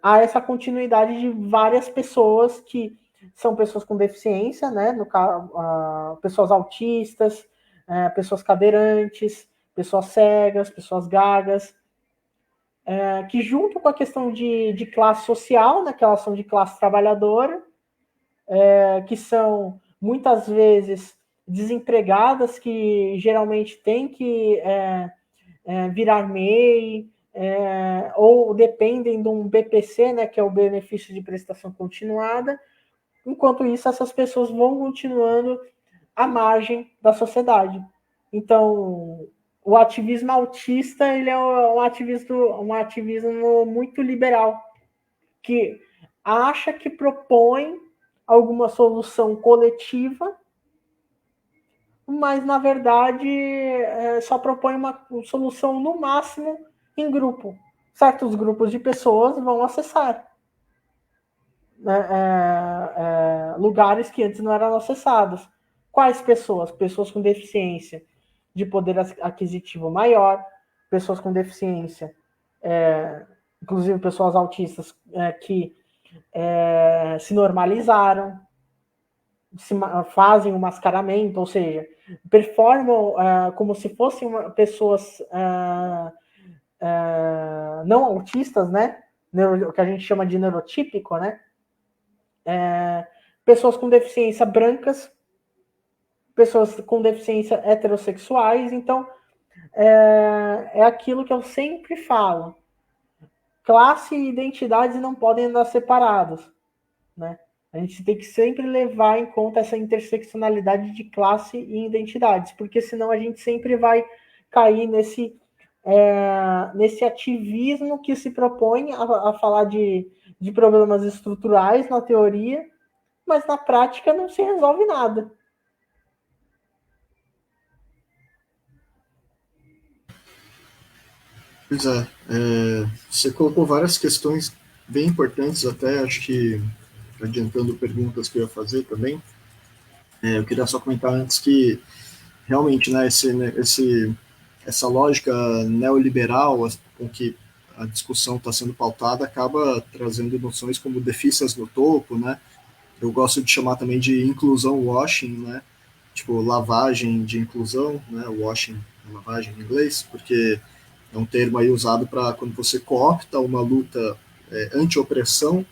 há essa continuidade de várias pessoas que são pessoas com deficiência, né? No caso, pessoas autistas, pessoas cadeirantes, pessoas cegas, pessoas gagas, que junto com a questão de classe social, né? Que elas são de classe trabalhadora, que são muitas vezes desempregadas, que geralmente têm que virar MEI, ou dependem de um BPC, né, que é o benefício de prestação continuada. Enquanto isso, essas pessoas vão continuando à margem da sociedade. Então, o ativismo autista ele é um ativismo muito liberal, que acha que propõe alguma solução coletiva, mas na verdade só propõe uma solução no máximo em grupo. Certos grupos de pessoas vão acessar lugares que antes não eram acessados. Quais pessoas? Pessoas com deficiência de poder aquisitivo maior, pessoas com deficiência, inclusive pessoas autistas que se normalizaram, fazem o mascaramento, ou seja, performam como se fossem pessoas não autistas, né? O que a gente chama de neurotípico, né? Pessoas com deficiência brancas, pessoas com deficiência heterossexuais. Então, é aquilo que eu sempre falo. Classe e identidades não podem andar separados, né? A gente tem que sempre levar em conta essa interseccionalidade de classe e identidades, porque senão a gente sempre vai cair nesse ativismo que se propõe a falar de problemas estruturais na teoria, mas na prática não se resolve nada. Pois você colocou várias questões bem importantes, até acho que adiantando perguntas que eu ia fazer também. Eu queria só comentar antes que realmente, né, essa lógica neoliberal com que a discussão está sendo pautada acaba trazendo noções como deficiências no topo, né? Eu gosto de chamar também de inclusão washing, né? Tipo, lavagem de inclusão, né? Washing, lavagem em inglês, porque é um termo aí usado para quando você coopta uma luta anti-opressão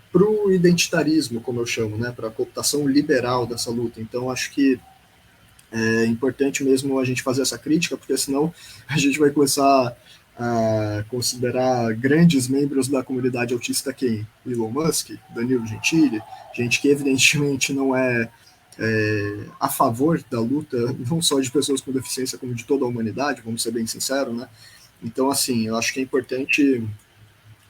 para o identitarismo, como eu chamo, né? Para a cooptação liberal dessa luta. Então, acho que é importante mesmo a gente fazer essa crítica, porque senão a gente vai começar a considerar grandes membros da comunidade autista quem? Elon Musk, Danilo Gentili, gente que evidentemente não é a favor da luta, não só de pessoas com deficiência, como de toda a humanidade, vamos ser bem sinceros, né? Então, assim, eu acho que é importante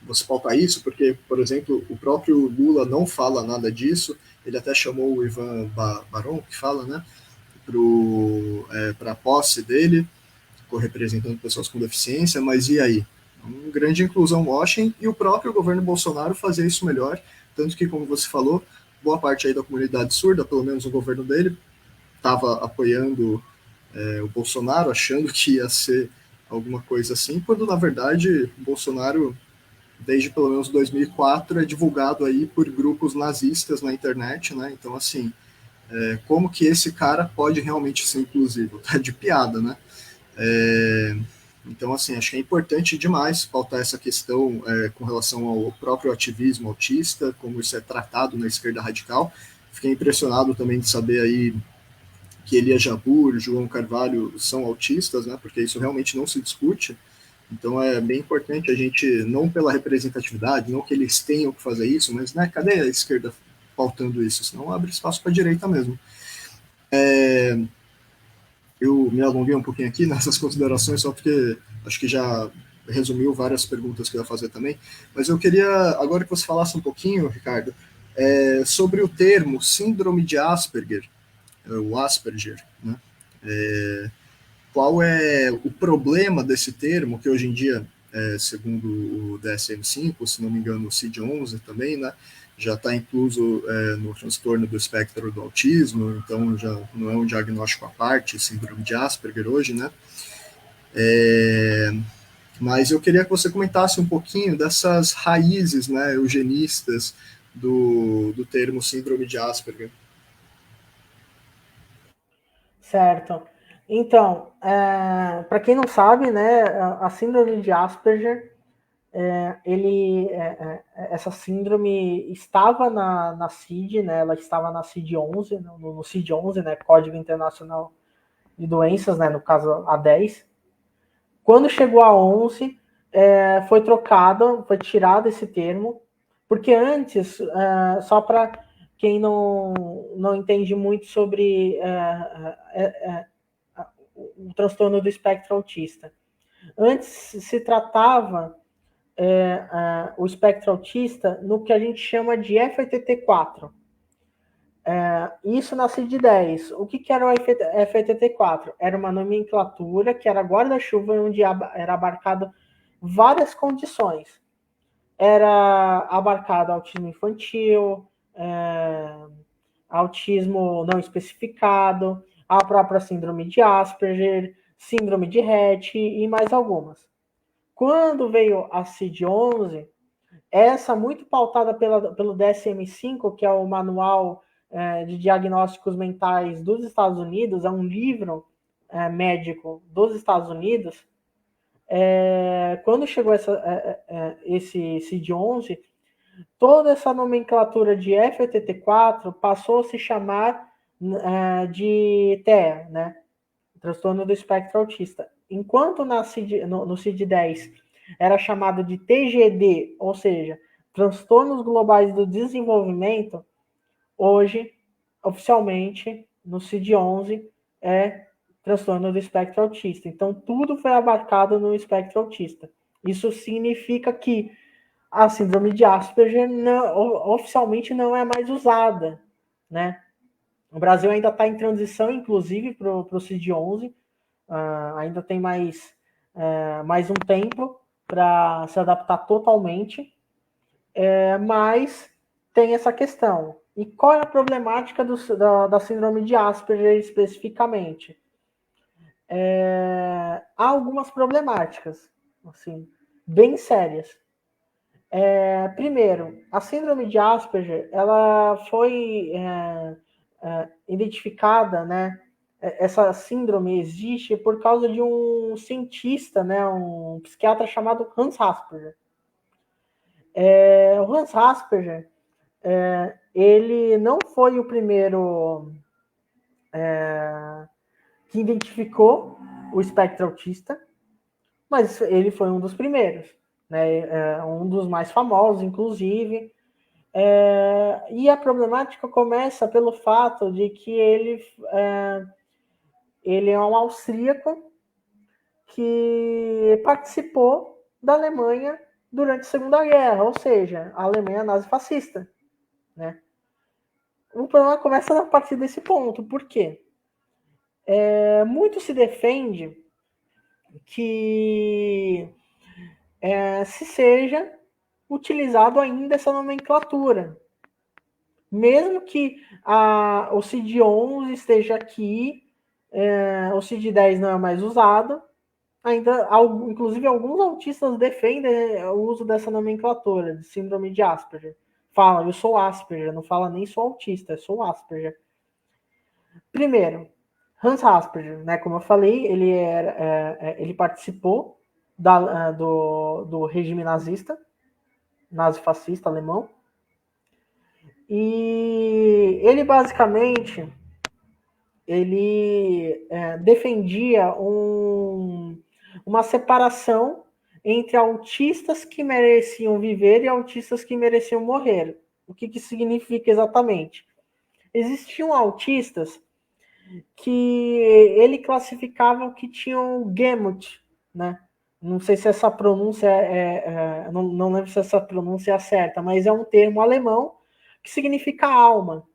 você pautar isso, porque, por exemplo, o próprio Lula não fala nada disso, ele até chamou o Ivan Barão, que fala, né, para a posse dele, representando pessoas com deficiência, mas e aí? Um grande inclusão washing, e o próprio governo Bolsonaro fazia isso melhor, tanto que, como você falou, boa parte aí da comunidade surda, pelo menos o governo dele, estava apoiando o Bolsonaro, achando que ia ser alguma coisa assim, quando na verdade o Bolsonaro, desde pelo menos 2004, é divulgado aí por grupos nazistas na internet, né? Então, assim, como que esse cara pode realmente ser inclusivo? Tá de piada, né? É, então, assim, acho que é importante demais pautar essa questão com relação ao próprio ativismo autista, como isso é tratado na esquerda radical. Fiquei impressionado também de saber aí que Elia Jabur, João Carvalho são autistas, né? Porque isso realmente não se discute. Então é bem importante a gente, não pela representatividade, não que eles tenham que fazer isso, mas né, cadê a esquerda pautando isso? Senão abre espaço para a direita mesmo. Eu me alonguei um pouquinho aqui nessas considerações, só porque acho que já resumiu várias perguntas que eu ia fazer também. Mas eu queria, agora que você falasse um pouquinho, Ricardo, sobre o termo síndrome de Asperger, o Asperger, né? Qual é o problema desse termo, que hoje em dia, segundo o DSM-5, se não me engano, o CID-11 também, né, já está incluso no transtorno do espectro do autismo, então já não é um diagnóstico à parte, síndrome de Asperger hoje, né? Mas eu queria que você comentasse um pouquinho dessas raízes, né, eugenistas do termo síndrome de Asperger. Certo. Então, para quem não sabe, né, a síndrome de Asperger, essa síndrome estava na CID, né, ela estava na CID-11, no CID-11, né, Código Internacional de Doenças, né, no caso a 10. Quando chegou a 11, foi trocado, foi tirado esse termo, porque antes, só para quem não entende muito sobre o transtorno do espectro autista. Antes se tratava o espectro autista no que a gente chama de FETT4. Isso na CID-10. O que era o FETT4? Era uma nomenclatura que era guarda-chuva onde era abarcado várias condições. Era abarcado autismo infantil, autismo não especificado, a própria síndrome de Asperger, síndrome de Rett e mais algumas. Quando veio a CID-11, essa muito pautada pelo DSM-5, que é o Manual de Diagnósticos Mentais dos Estados Unidos, é um livro médico dos Estados Unidos. Quando chegou esse CID-11, toda essa nomenclatura de FETT4 passou a se chamar de TEA, né? Transtorno do espectro autista. Enquanto no CID-10 era chamado de TGD, ou seja, transtornos globais do desenvolvimento, hoje, oficialmente, no CID-11, é transtorno do espectro autista. Então, tudo foi abarcado no espectro autista. Isso significa que a síndrome de Asperger oficialmente não é mais usada, né? O Brasil ainda está em transição, inclusive, para o CID-11. Ainda tem mais um tempo para se adaptar totalmente, mas tem essa questão. E qual é a problemática da síndrome de Asperger especificamente? Há algumas problemáticas, assim, bem sérias. Primeiro, a síndrome de Asperger, ela foi identificada, né? Essa síndrome existe por causa de um cientista, né? Um psiquiatra chamado Hans Asperger. O Hans Asperger, ele não foi o primeiro que identificou o espectro autista, mas ele foi um dos primeiros, né? Um dos mais famosos, inclusive. E a problemática começa pelo fato de que ele é um austríaco que participou da Alemanha durante a Segunda Guerra, ou seja, a Alemanha nazifascista, né? O problema começa a partir desse ponto. Por quê? Muito se defende que se seja utilizado ainda essa nomenclatura. Mesmo que o CID-11 esteja aqui, o CID-10 não é mais usado, ainda, inclusive, alguns autistas defendem o uso dessa nomenclatura, de síndrome de Asperger. Fala, eu sou Asperger, não fala nem sou autista, eu sou Asperger. Primeiro, Hans Asperger, né, como eu falei, ele participou do regime nazifascista alemão, e ele basicamente defendia uma separação entre autistas que mereciam viver e autistas que mereciam morrer. O que significa exatamente? Existiam autistas que ele classificava que tinham Gemut, né? Não sei se essa pronúncia não lembro se essa pronúncia é certa, mas é um termo alemão que significa alma.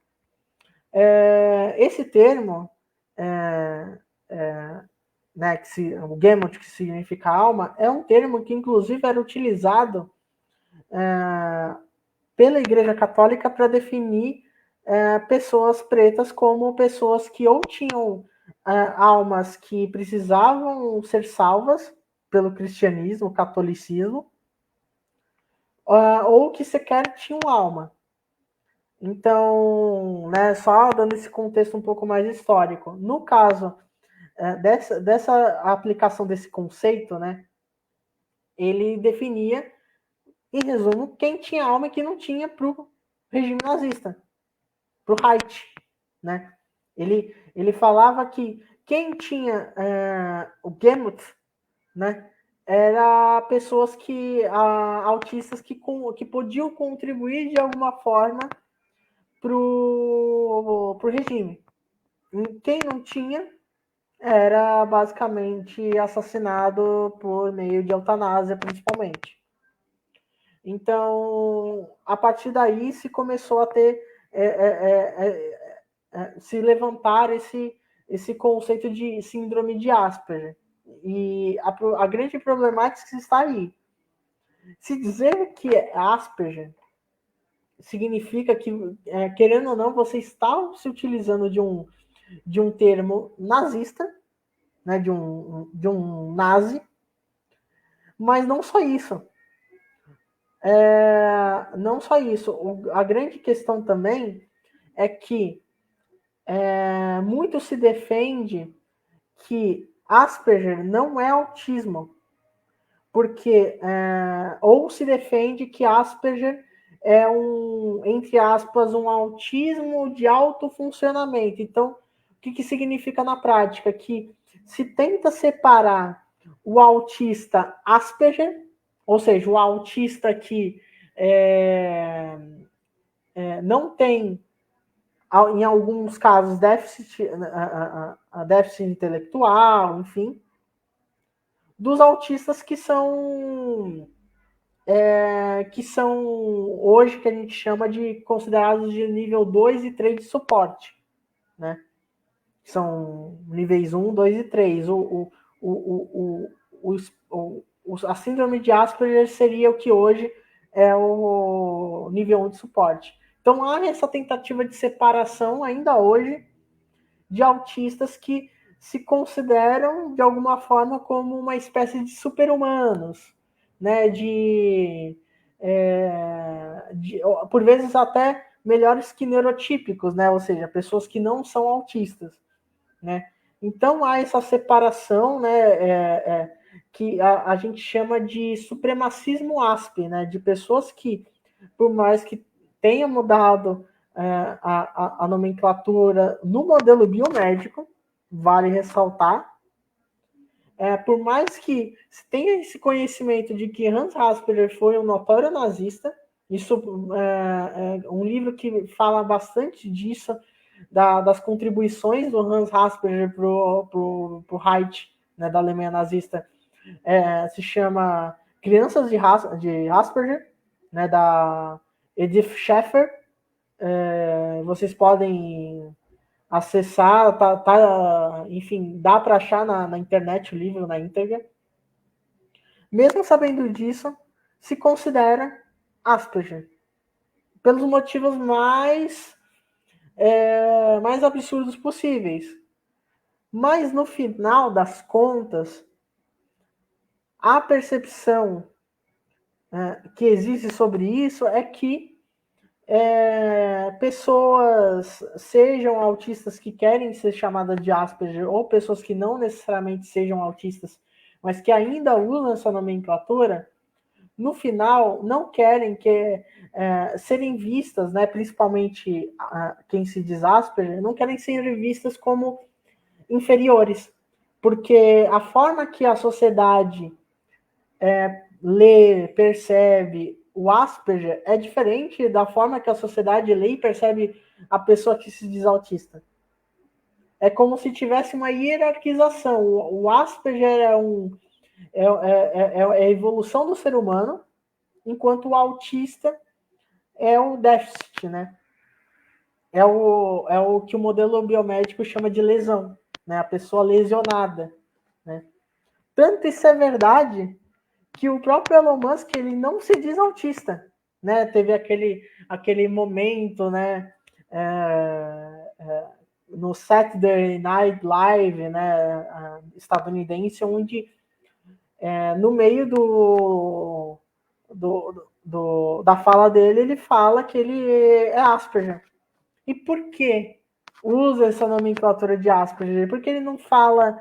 Esse termo, né, o Gemut, que significa alma, é um termo que inclusive era utilizado pela Igreja Católica para definir pessoas pretas como pessoas que ou tinham almas que precisavam ser salvas pelo cristianismo, catolicismo, ou que sequer tinham alma. Então, né, só dando esse contexto um pouco mais histórico. No caso dessa aplicação desse conceito, né, ele definia, em resumo, quem tinha alma e quem não tinha para o regime nazista, para o Reich, né? Ele falava que quem tinha o Gemut, né, era pessoas autistas que podiam contribuir de alguma forma para o regime. E quem não tinha era basicamente assassinado por meio de eutanásia, principalmente. Então, a partir daí se começou a ter se levantar esse conceito de síndrome de Asperger. E a grande problemática está aí. Se dizer que é Asperger significa que, querendo ou não, você está se utilizando de um termo nazista, né, de um nazi, mas não só isso. Não só isso. A grande questão também é que muito se defende que Asperger não é autismo, porque ou se defende que Asperger é entre aspas, um autismo de alto funcionamento. Então, o que significa na prática? Que se tenta separar o autista Asperger, ou seja, o autista que não tem, em alguns casos, déficit intelectual, enfim, dos autistas que são hoje que a gente chama de considerados de nível 2 e 3 de suporte, né? São níveis 1, 2 e 3. A síndrome de Asperger seria o que hoje é o nível 1 de suporte. Então há essa tentativa de separação ainda hoje de autistas que se consideram de alguma forma como uma espécie de super-humanos, né? Por vezes até melhores que neurotípicos, né? Ou seja, pessoas que não são autistas, né? Então há essa separação, né? Que a gente chama de supremacismo ASP, né? De pessoas que, por mais que tenham mudado a nomenclatura no modelo biomédico, vale ressaltar, por mais que se tenha esse conhecimento de que Hans Asperger foi um notório nazista, isso é um livro que fala bastante disso, das contribuições do Hans Asperger para o Reich, né, da Alemanha nazista, se chama Crianças de Asperger, né, da Edith Schaeffer. Vocês podem acessar, enfim, dá para achar na internet o livro na íntegra. mesmo sabendo disso, se considera Asperger, pelos motivos mais absurdos possíveis. Mas no final das contas, a percepção que existe sobre isso é que pessoas, sejam autistas que querem ser chamadas de Asperger, ou pessoas que não necessariamente sejam autistas, mas que ainda usam essa nomenclatura, no final não querem serem vistas, né, principalmente quem se diz Asperger, não querem ser vistas como inferiores, porque a forma que a sociedade lê, percebe o Asperger é diferente da forma que a sociedade lê e percebe a pessoa que se diz autista. É como se tivesse uma hierarquização. O Asperger é a evolução do ser humano, enquanto o autista é o déficit, né? É o que o modelo biomédico chama de lesão, né? A pessoa lesionada, né? Tanto isso é verdade que o próprio Elon Musk, ele não se diz autista, né? Teve aquele momento, né? No Saturday Night Live, né? Estadunidense, onde no meio da fala dele, ele fala que ele é Asperger. E por que usa essa nomenclatura de Asperger? Porque ele não fala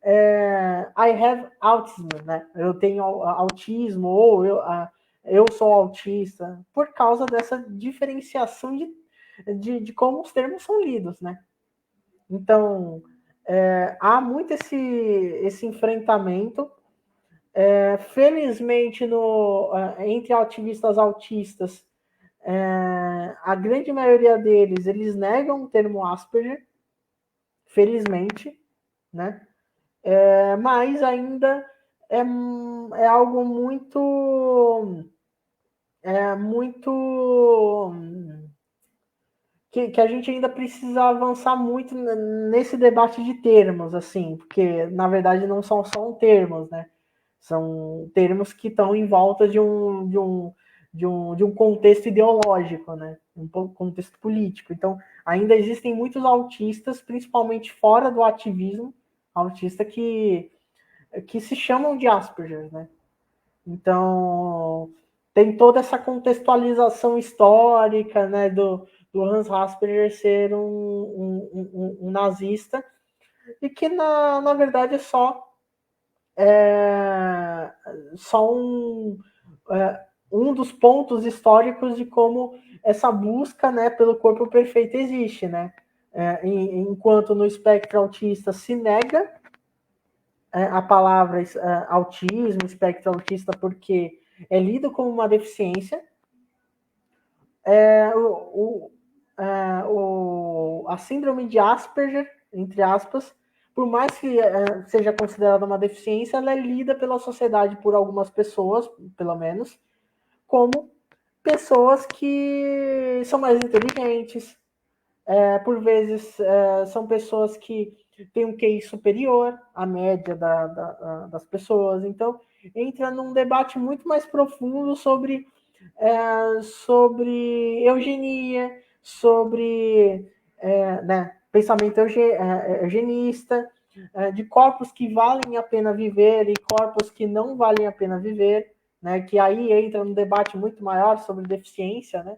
I have autism, né? Eu tenho autismo, ou eu sou autista, por causa dessa diferenciação de como os termos são lidos, né? Então, há muito esse enfrentamento. Felizmente, entre ativistas autistas, a grande maioria deles, eles negam o termo Asperger, felizmente, né? Mas ainda é algo muito que a gente ainda precisa avançar muito nesse debate de termos, assim, porque na verdade não são só termos, né? São termos que estão em volta de um contexto ideológico, né? Um contexto político. Então, ainda existem muitos autistas, principalmente fora do ativismo, autista que se chamam de Asperger, né? Então, tem toda essa contextualização histórica, né, do Hans Asperger ser um nazista, e que, na verdade, é só um dos pontos históricos de como essa busca, né, pelo corpo perfeito existe, né? Enquanto no espectro autista se nega a palavra autismo, espectro autista, porque é lido como uma deficiência. A síndrome de Asperger, entre aspas, por mais que seja considerada uma deficiência, ela é lida pela sociedade, por algumas pessoas, pelo menos, como pessoas que são mais inteligentes, por vezes são pessoas que têm um QI superior à média das pessoas. Então, entra num debate muito mais profundo sobre eugenia, sobre né, pensamento eugenista, de corpos que valem a pena viver e corpos que não valem a pena viver, né, que aí entra num debate muito maior sobre deficiência, né?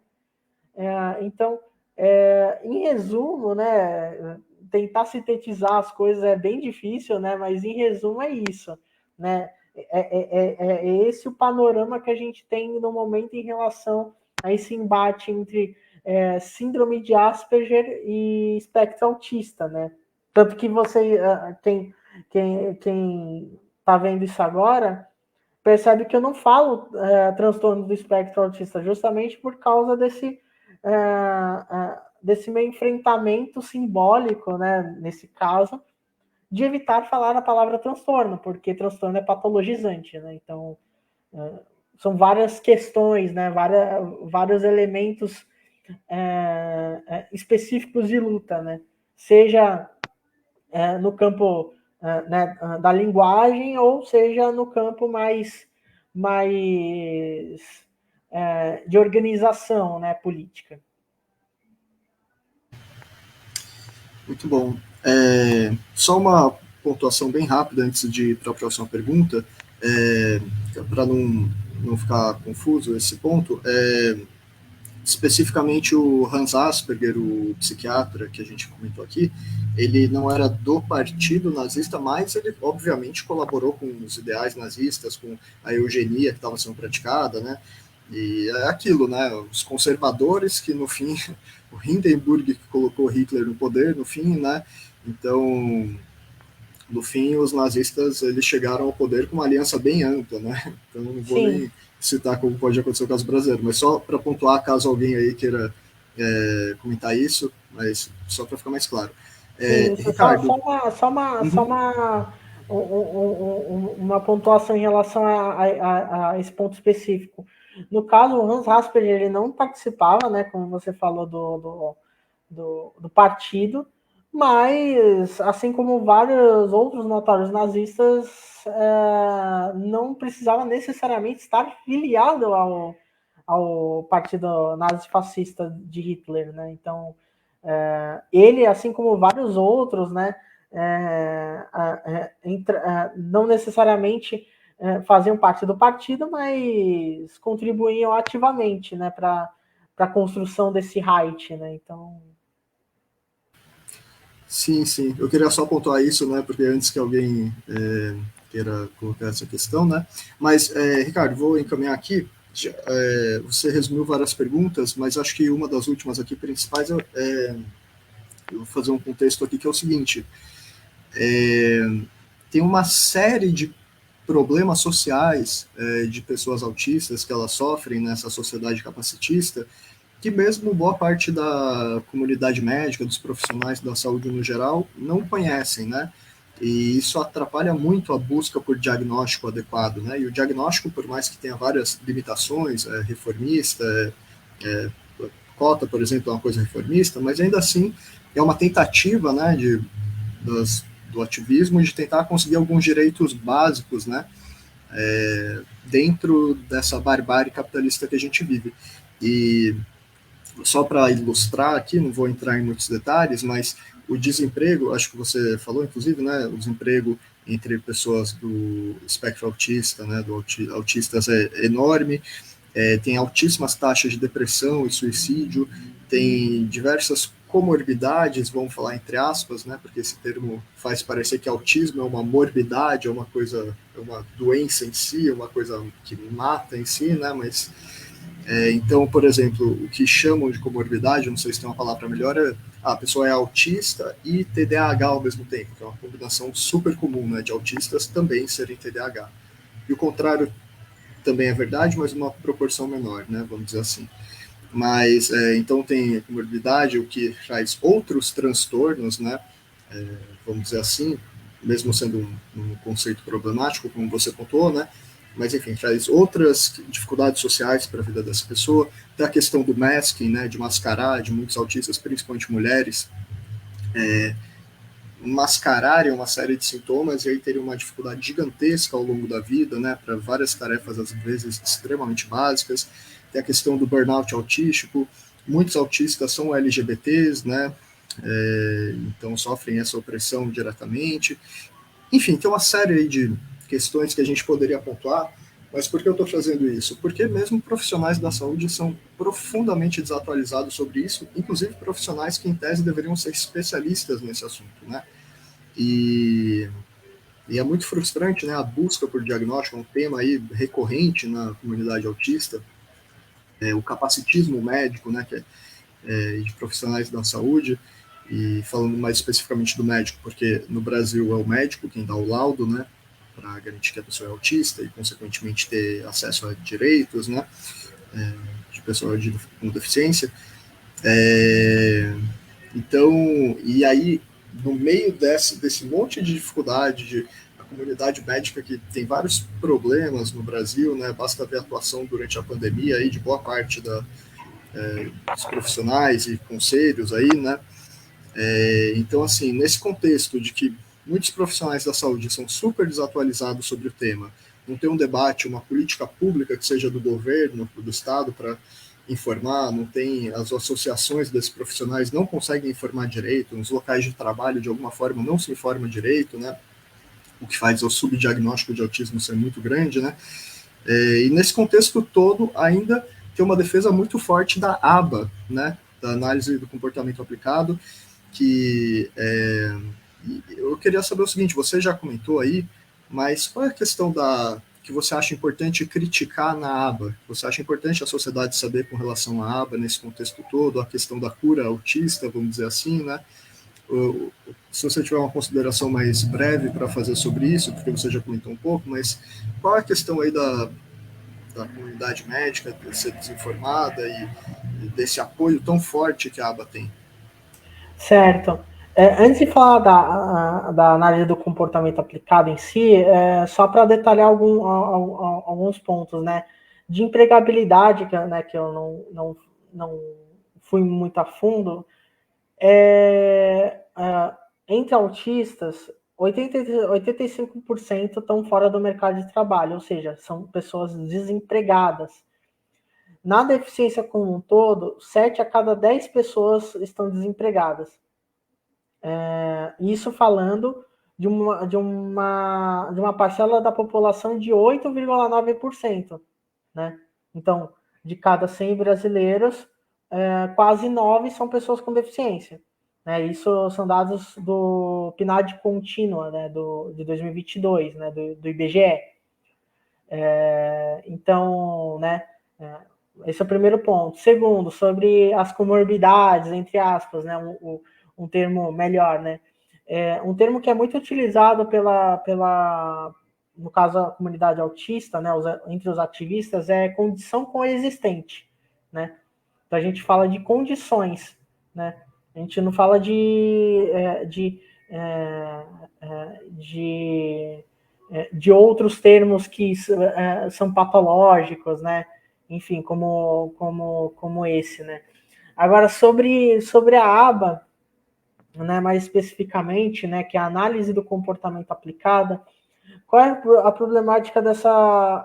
Então, em resumo, né, tentar sintetizar as coisas é bem difícil, né, mas em resumo é isso, né? É esse o panorama que a gente tem no momento em relação a esse embate entre síndrome de Asperger e espectro autista, né? Tanto que você, quem tá vendo isso agora, percebe que eu não falo transtorno do espectro autista, justamente por causa desse meu enfrentamento simbólico, né, nesse caso, de evitar falar a palavra transtorno, porque transtorno é patologizante, né? Então, são várias questões, né, vários elementos específicos de luta, né? Seja no campo né, da linguagem, ou seja no campo mais mais de organização, né, política. Muito bom. Só uma pontuação bem rápida antes de ir para a próxima pergunta, para não ficar confuso esse ponto. Especificamente o Hans Asperger, o psiquiatra que a gente comentou aqui, ele não era do partido nazista, mas ele obviamente colaborou com os ideais nazistas, com a eugenia que estava sendo praticada, né? E é aquilo, né? Os conservadores que no fim, o Hindenburg que colocou Hitler no poder, no fim, né? Então, no fim, os nazistas eles chegaram ao poder com uma aliança bem ampla, né? Então, não vou Sim. nem citar como pode acontecer no caso brasileiro, mas só para pontuar, caso alguém aí queira comentar isso, mas só para ficar mais claro. Sim, isso Ricardo. Uma pontuação em relação a esse ponto específico. No caso, o Hans Asperger ele não participava, né, como você falou, do partido, mas, assim como vários outros notórios nazistas, não precisava necessariamente estar filiado ao partido nazifascista de Hitler, né? Então, ele, assim como vários outros, né, não necessariamente faziam parte do partido, mas contribuíam ativamente, né, para a construção desse Reich, né? Então, Sim, sim. Eu queria só pontuar isso, né? Porque antes que alguém queira colocar essa questão, né? Mas, Ricardo, vou encaminhar aqui. Você resumiu várias perguntas, mas acho que uma das últimas aqui principais eu vou fazer um contexto aqui que é o seguinte: tem uma série de problemas sociais de pessoas autistas que elas sofrem nessa sociedade capacitista, que mesmo boa parte da comunidade médica, dos profissionais da saúde no geral, não conhecem, né? E isso atrapalha muito a busca por diagnóstico adequado, né? E o diagnóstico, por mais que tenha várias limitações, reformista, cota, por exemplo, é uma coisa reformista, mas ainda assim é uma tentativa, né, do ativismo de tentar conseguir alguns direitos básicos, né, dentro dessa barbárie capitalista que a gente vive. E só para ilustrar aqui, não vou entrar em muitos detalhes, mas o desemprego, acho que você falou, inclusive, né, o desemprego entre pessoas do espectro autista, né, do autistas é enorme, tem altíssimas taxas de depressão e suicídio, tem diversas comorbidades, vamos falar entre aspas, né, porque esse termo faz parecer que autismo é uma morbidade, é uma coisa, é uma doença em si, é uma coisa que mata em si, né, mas então, por exemplo, o que chamam de comorbidade, não sei se tem uma palavra melhor, a pessoa é autista e TDAH ao mesmo tempo, que é uma combinação super comum, né, de autistas também serem TDAH. E o contrário também é verdade, mas uma proporção menor, né, vamos dizer assim. Mas, então tem a comorbidade, o que traz outros transtornos, né, vamos dizer assim, mesmo sendo um conceito problemático, como você pontuou, né, mas enfim, traz outras dificuldades sociais para a vida dessa pessoa. Tem a questão do masking, né, de mascarar, de muitos autistas, principalmente mulheres, mascararem uma série de sintomas e aí terem uma dificuldade gigantesca ao longo da vida, né, para várias tarefas, às vezes, extremamente básicas. Tem a questão do burnout autístico. Muitos autistas são LGBTs, né, então sofrem essa opressão diretamente. Enfim, tem uma série aí de questões que a gente poderia pontuar, mas por que eu estou fazendo isso? Porque mesmo profissionais da saúde são profundamente desatualizados sobre isso, inclusive profissionais que, em tese, deveriam ser especialistas nesse assunto, né? E, e é muito frustrante, né? A busca por diagnóstico é um tema aí recorrente na comunidade autista, o capacitismo médico, né? Que de profissionais da saúde, e falando mais especificamente do médico, porque no Brasil é o médico quem dá o laudo, né? Para garantir que a pessoa é autista e, consequentemente, ter acesso a direitos, né? De pessoa com deficiência. Então, e aí, no meio desse monte de dificuldade, a comunidade médica que tem vários problemas no Brasil, né? Basta ver a atuação durante a pandemia aí de boa parte dos profissionais e conselhos aí, né? Então, assim, nesse contexto de que muitos profissionais da saúde são super desatualizados sobre o tema, não tem um debate, uma política pública que seja do governo, do Estado, para informar, não tem, as associações desses profissionais não conseguem informar direito, nos locais de trabalho, de alguma forma, não se informa direito, né? O que faz o subdiagnóstico de autismo ser muito grande, né? E nesse contexto todo, ainda tem uma defesa muito forte da ABA, né? Da análise do comportamento aplicado, que eu queria saber o seguinte, você já comentou aí, mas qual é a questão que você acha importante criticar na aba? Você acha importante a sociedade saber com relação à aba nesse contexto todo, a questão da cura autista, vamos dizer assim, né? Se você tiver uma consideração mais breve para fazer sobre isso, porque você já comentou um pouco, mas qual é a questão aí da comunidade médica de ser desinformada e desse apoio tão forte que a aba tem? Certo. Antes de falar da análise do comportamento aplicado em si, só para detalhar alguns pontos, né? De empregabilidade, que eu não fui muito a fundo, entre autistas, 85% estão fora do mercado de trabalho, ou seja, são pessoas desempregadas. Na deficiência como um todo, 7 a cada 10 pessoas estão desempregadas. Isso falando de uma parcela da população de 8,9%. Né? Então, de cada 100 brasileiros, quase 9 são pessoas com deficiência. Né? Isso são dados do PNAD contínua, né? De 2022, né? do IBGE. Então, né? Esse é o primeiro ponto. Segundo, sobre as comorbidades, entre aspas, né? Um termo melhor, né? Um termo que é muito utilizado no caso a comunidade autista, né? Entre os ativistas, é condição coexistente, né? Então a gente fala de condições, né? A gente não fala de outros termos que são patológicos, né? Enfim, como esse, né? Agora, sobre a aba, né, mais especificamente, né, que é a análise do comportamento aplicada, qual é a problemática dessa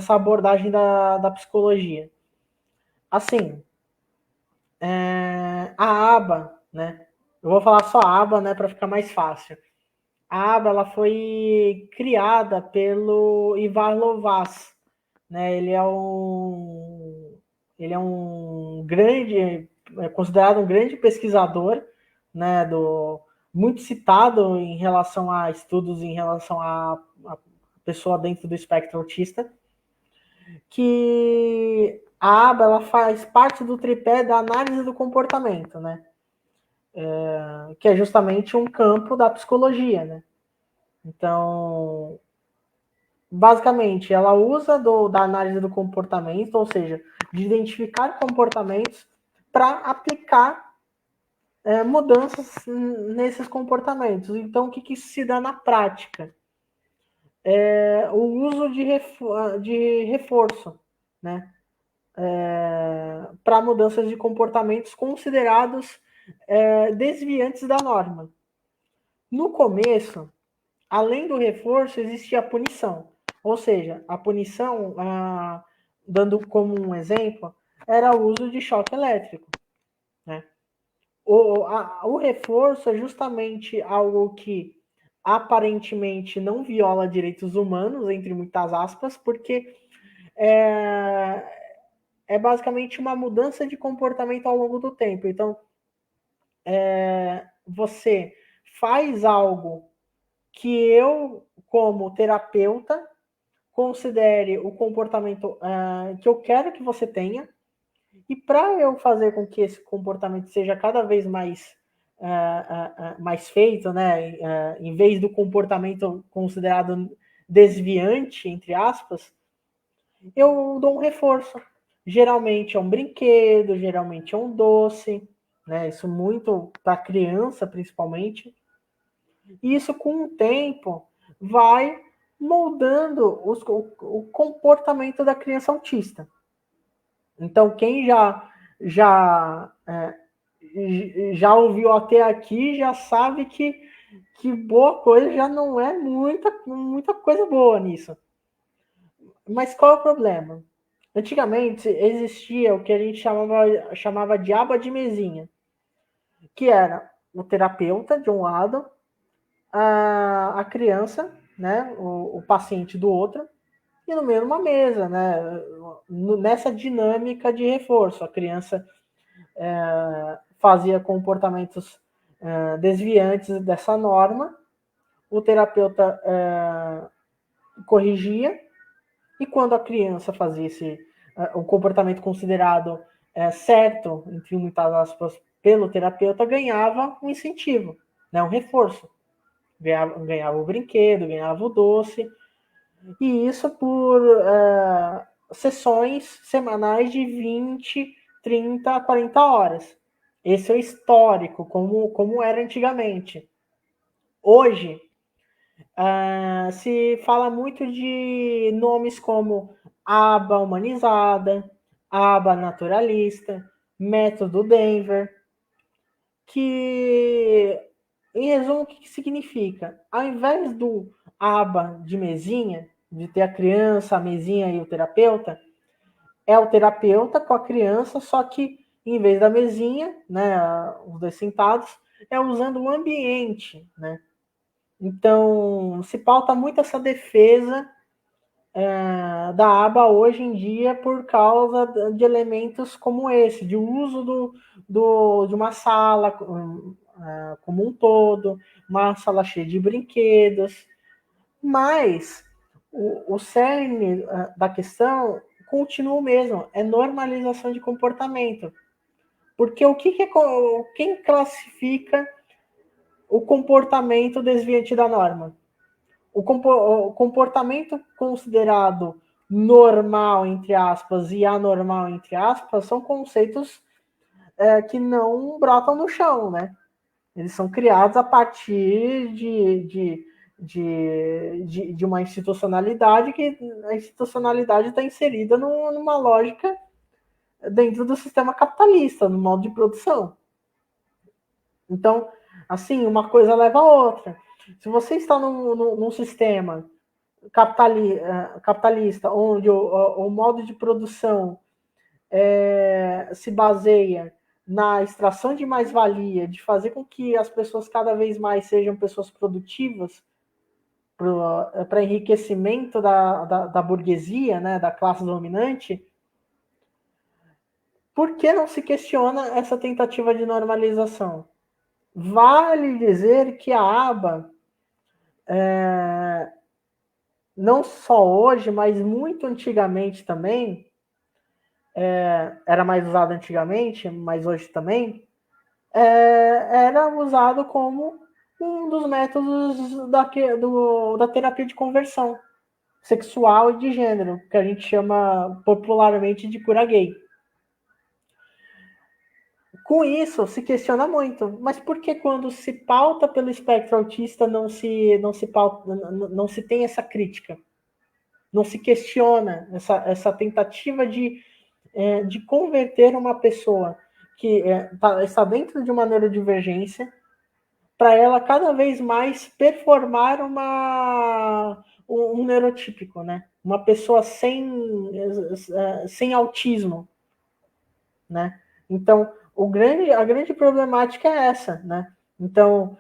abordagem da psicologia? Assim, a aba, né, eu vou falar só a aba, né, para ficar mais fácil. A aba ela foi criada pelo Ivar Lovaas, né? Ele é um grande, considerado um grande pesquisador, né? Muito citado em relação a estudos em relação a pessoa dentro do espectro autista, que a aba ela faz parte do tripé da análise do comportamento, né? Que é justamente um campo da psicologia, né? Então, basicamente, ela usa da análise do comportamento, ou seja, de identificar comportamentos para aplicar mudanças nesses comportamentos. Então, o que isso se dá na prática? O uso de reforço, né? Para mudanças de comportamentos considerados desviantes da norma. No começo, além do reforço, existia a punição. Ou seja, a punição, dando como um exemplo, era o uso de choque elétrico. Né? O reforço é justamente algo que aparentemente não viola direitos humanos, entre muitas aspas, porque é basicamente uma mudança de comportamento ao longo do tempo. Então, você faz algo que eu, como terapeuta, considere o comportamento que eu quero que você tenha, e para eu fazer com que esse comportamento seja cada vez mais feito, né, em vez do comportamento considerado desviante, entre aspas, eu dou um reforço. Geralmente é um brinquedo, geralmente é um doce, né, isso muito para criança, principalmente. E isso, com o tempo, vai moldando o comportamento da criança autista. Então, quem já ouviu até aqui já sabe que boa coisa já não é muita coisa boa nisso. Mas qual é o problema? Antigamente existia o que a gente chamava de aba de mesinha, que era o terapeuta de um lado, a criança, né, o paciente do outro, e no meio uma mesa, né, nessa dinâmica de reforço. A criança fazia comportamentos desviantes dessa norma, o terapeuta corrigia, e quando a criança fazia o comportamento considerado certo, entre muitas aspas, pelo terapeuta, ganhava um incentivo, né, um reforço. Ganhava o brinquedo, ganhava o doce, e isso por sessões semanais de 20, 30, 40 horas. Esse é o histórico, como era antigamente. Hoje, se fala muito de nomes como aba humanizada, aba naturalista, método Denver, que, em resumo, o que significa? Ao invés do aba de mesinha, de ter a criança, a mesinha e o terapeuta, é o terapeuta com a criança, só que em vez da mesinha, né, os dois sentados, é usando o ambiente, né? Então, se pauta muito essa defesa da aba hoje em dia por causa de elementos como esse, de uso de uma sala como um todo, uma sala cheia de brinquedos, mas o cerne da questão continua o mesmo, é normalização de comportamento. Porque quem classifica o comportamento desviante da norma? O comportamento considerado normal, entre aspas, e anormal, entre aspas, são conceitos que não brotam no chão, né? Eles são criados a partir de uma institucionalidade, que a institucionalidade está inserida numa lógica dentro do sistema capitalista, no modo de produção. Então, assim, uma coisa leva a outra. Se você está num sistema capitalista, onde o modo de produção se baseia na extração de mais-valia, de fazer com que as pessoas cada vez mais sejam pessoas produtivas para enriquecimento da burguesia, né, da classe dominante, por que não se questiona essa tentativa de normalização? Vale dizer que a aba, não só hoje, mas muito antigamente também, era mais usada antigamente, mas hoje também, era usado como um dos métodos da terapia de conversão sexual e de gênero, que a gente chama popularmente de cura gay. Com isso, se questiona muito, mas por que quando se pauta pelo espectro autista não se tem essa crítica? Não se questiona essa tentativa de converter uma pessoa que está dentro de uma neurodivergência para ela cada vez mais performar um neurotípico, né? Uma pessoa sem autismo, né? Então, a grande problemática é essa, né? Então,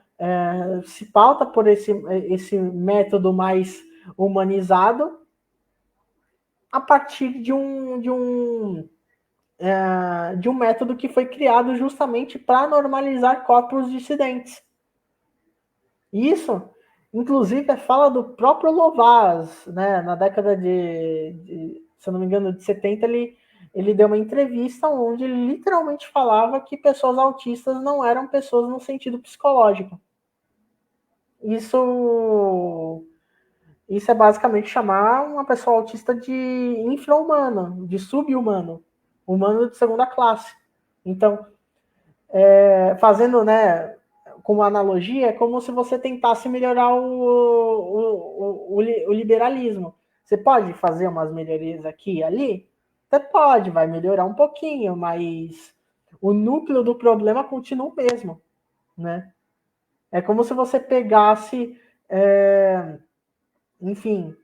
se pauta por esse método mais humanizado a partir de um método que foi criado justamente para normalizar corpos dissidentes. Isso, inclusive, é fala do próprio Lovaas, né? Na década se eu não me engano, de 70, ele deu uma entrevista onde ele literalmente falava que pessoas autistas não eram pessoas no sentido psicológico. Isso é basicamente chamar uma pessoa autista de infra-humano, de sub-humano, humano de segunda classe. Então, fazendo, né, como analogia, é como se você tentasse melhorar o liberalismo. Você pode fazer umas melhorias aqui e ali? Você pode, vai melhorar um pouquinho, mas o núcleo do problema continua o mesmo, né? É como se você pegasse, enfim,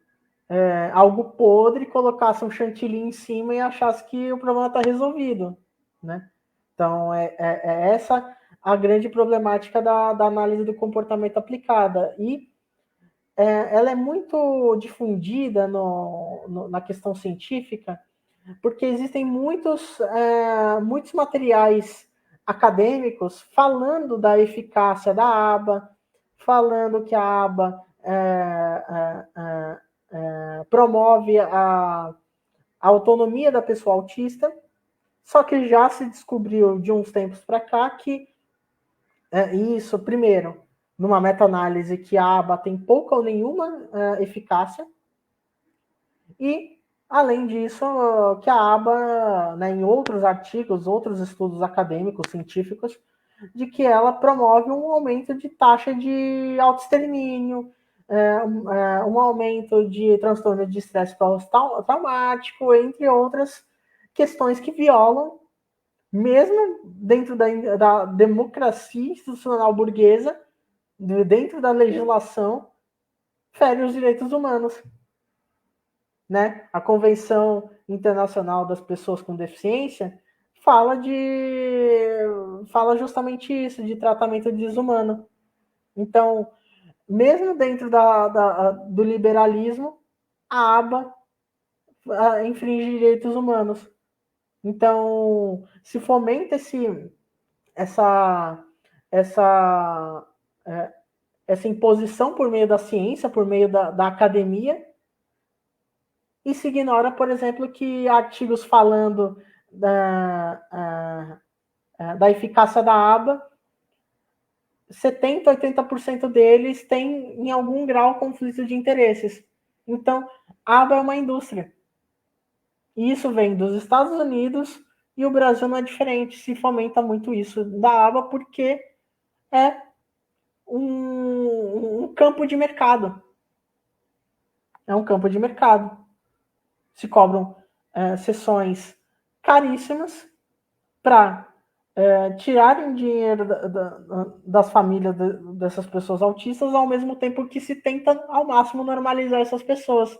algo podre, colocasse um chantilly em cima e achasse que o problema está resolvido, né? Então, é essa a grande problemática da análise do comportamento aplicada. E ela é muito difundida na questão científica, porque existem muitos materiais acadêmicos falando da eficácia da aba, falando que a aba promove a autonomia da pessoa autista, só que já se descobriu de uns tempos para cá que isso, primeiro, numa meta-análise, que a aba tem pouca ou nenhuma eficácia, e, além disso, que a aba, né, em outros artigos, outros estudos acadêmicos, científicos, de que ela promove um aumento de taxa de autoextermínio, um aumento de transtorno de estresse pós-traumático, entre outras questões que violam, mesmo dentro da democracia institucional burguesa, dentro da legislação, fere os direitos humanos. Né? A Convenção Internacional das Pessoas com Deficiência fala justamente isso, de tratamento desumano. Então, mesmo dentro do liberalismo, a aba infringe direitos humanos. Então, se fomenta essa imposição por meio da ciência, por meio da academia, e se ignora, por exemplo, que artigos falando da eficácia da aba, 70%, 80% deles têm, em algum grau, conflito de interesses. Então, a aba é uma indústria. E isso vem dos Estados Unidos, e o Brasil não é diferente. Se fomenta muito isso da aba porque é um campo de mercado. É um campo de mercado. Se cobram sessões caríssimas para tirarem dinheiro das famílias dessas pessoas autistas, ao mesmo tempo que se tenta ao máximo normalizar essas pessoas.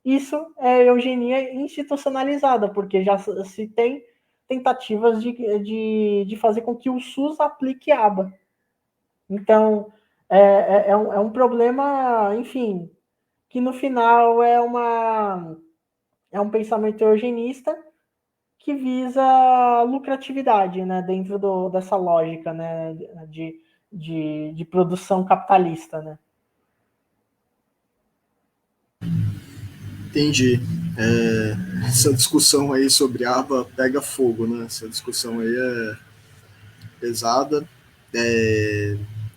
Isso é eugenia institucionalizada, porque já se tem tentativas de fazer com que o SUS aplique aba. Então, é um problema, enfim, que no final é um pensamento eugenista que visa lucratividade, né, dentro dessa lógica, né, de produção capitalista, né. Entendi. Essa discussão aí sobre aba pega fogo, né? Essa discussão aí é pesada.